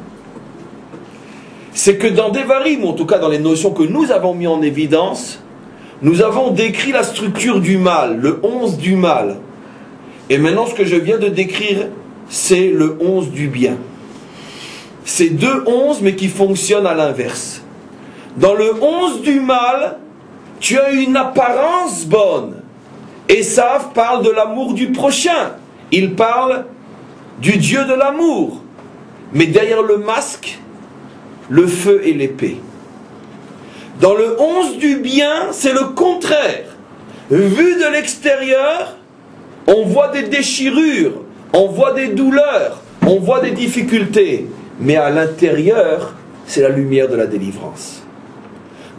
c'est que dans Devarim, ou en tout cas dans les notions que nous avons mis en évidence, nous avons décrit la structure du mal, le 11 du mal. Et maintenant ce que je viens de décrire, c'est le 11 du bien. C'est deux 11 mais qui fonctionnent à l'inverse. Dans le 11 du mal, tu as une apparence bonne. Esav parle de l'amour du prochain. Il parle du Dieu de l'amour. Mais derrière le masque, le feu et l'épée. Dans le 11 du bien, c'est le contraire. Vu de l'extérieur, on voit des déchirures, on voit des douleurs, on voit des difficultés. Mais à l'intérieur, c'est la lumière de la délivrance.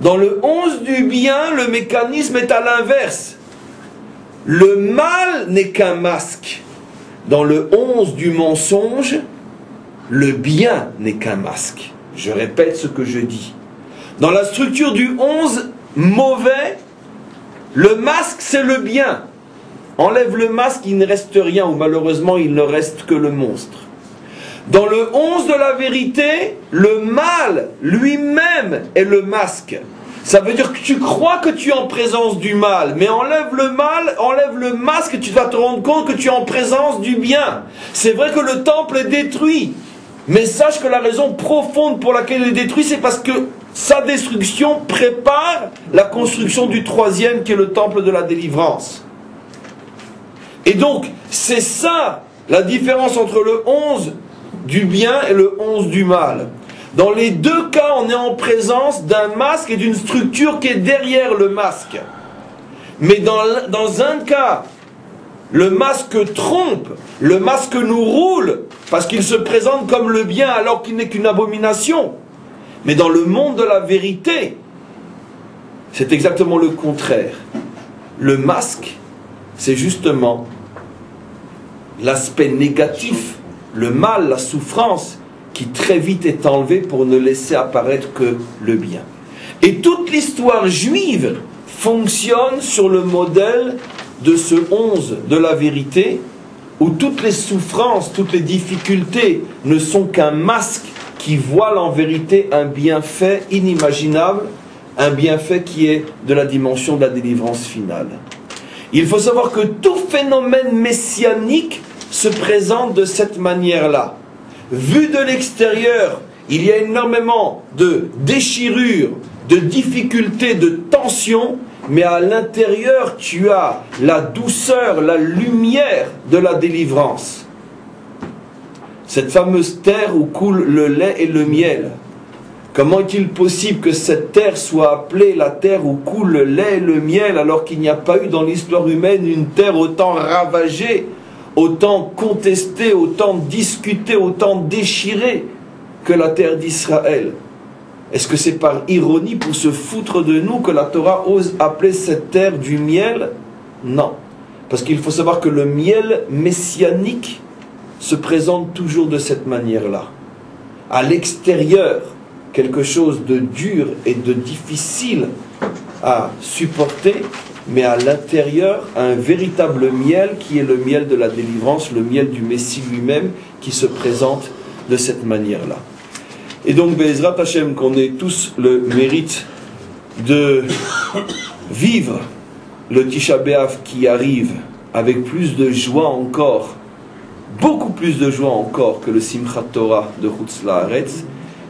Dans le 11 du bien, le mécanisme est à l'inverse. Le mal n'est qu'un masque. Dans le 11 du mensonge, le bien n'est qu'un masque. Je répète ce que je dis. Dans la structure du 11 mauvais, le masque c'est le bien. Enlève le masque, il ne reste rien, ou malheureusement il ne reste que le monstre. Dans le 11 de la vérité, le mal lui-même est le masque. Ça veut dire que tu crois que tu es en présence du mal, mais enlève le mal, enlève le masque, tu vas te rendre compte que tu es en présence du bien. C'est vrai que le temple est détruit, mais sache que la raison profonde pour laquelle il est détruit, c'est parce que sa destruction prépare la construction du troisième qui est le temple de la délivrance. Et donc, c'est ça la différence entre le 11 du bien et le 11 du mal. Dans les deux cas, on est en présence d'un masque et d'une structure qui est derrière le masque. Mais dans un cas, le masque trompe, le masque nous roule, parce qu'il se présente comme le bien alors qu'il n'est qu'une abomination. Mais dans le monde de la vérité, c'est exactement le contraire. Le masque, c'est justement l'aspect négatif, le mal, la souffrance, qui très vite est enlevé pour ne laisser apparaître que le bien. Et toute l'histoire juive fonctionne sur le modèle de ce 11 de la vérité, où toutes les souffrances, toutes les difficultés ne sont qu'un masque qui voile en vérité un bienfait inimaginable, un bienfait qui est de la dimension de la délivrance finale. Il faut savoir que tout phénomène messianique se présente de cette manière-là. Vu de l'extérieur, il y a énormément de déchirures, de difficultés, de tensions, mais à l'intérieur, tu as la douceur, la lumière de la délivrance. Cette fameuse terre où coule le lait et le miel. Comment est-il possible que cette terre soit appelée la terre où coule le lait et le miel, alors qu'il n'y a pas eu dans l'histoire humaine une terre autant ravagée, autant contestée, autant discutée, autant déchirée que la terre d'Israël? Est-ce que c'est par ironie pour se foutre de nous que la Torah ose appeler cette terre du miel? Non. Parce qu'il faut savoir que le miel messianique se présente toujours de cette manière-là. À l'extérieur, quelque chose de dur et de difficile à supporter, mais à l'intérieur, un véritable miel qui est le miel de la délivrance, le miel du Messie lui-même, qui se présente de cette manière-là. Et donc, Be'ezrat Hashem, qu'on ait tous le mérite de vivre le Tisha B'Av qui arrive avec plus de joie encore, beaucoup plus de joie encore que le Simchat Torah de Chutz La'aretz,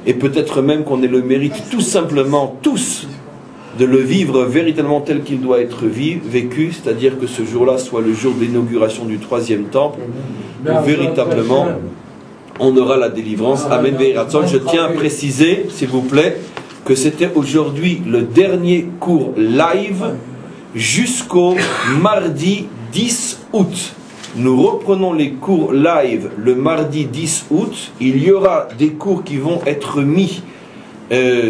et peut-être même qu'on ait le mérite tout simplement, tous, de le vivre véritablement tel qu'il doit être vécu, c'est-à-dire que ce jour-là soit le jour d'inauguration du troisième temple, où véritablement on aura la délivrance. Amen Ve'Yeh Ratzon. Je tiens à préciser, s'il vous plaît, que c'était aujourd'hui le dernier cours live jusqu'au mardi 10 août. Nous reprenons les cours live le mardi 10 août. Il y aura des cours qui vont être mis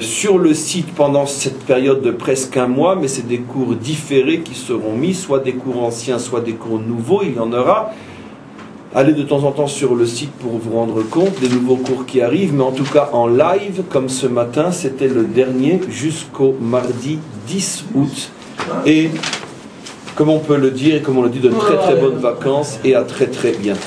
sur le site pendant cette période de presque un mois, mais c'est des cours différés qui seront mis, soit des cours anciens, soit des cours nouveaux, il y en aura. Allez de temps en temps sur le site pour vous rendre compte des nouveaux cours qui arrivent, mais en tout cas en live, comme ce matin, c'était le dernier jusqu'au mardi 10 août. Et comme on peut le dire, et comme on le dit, de très très bonnes vacances et à très très bientôt.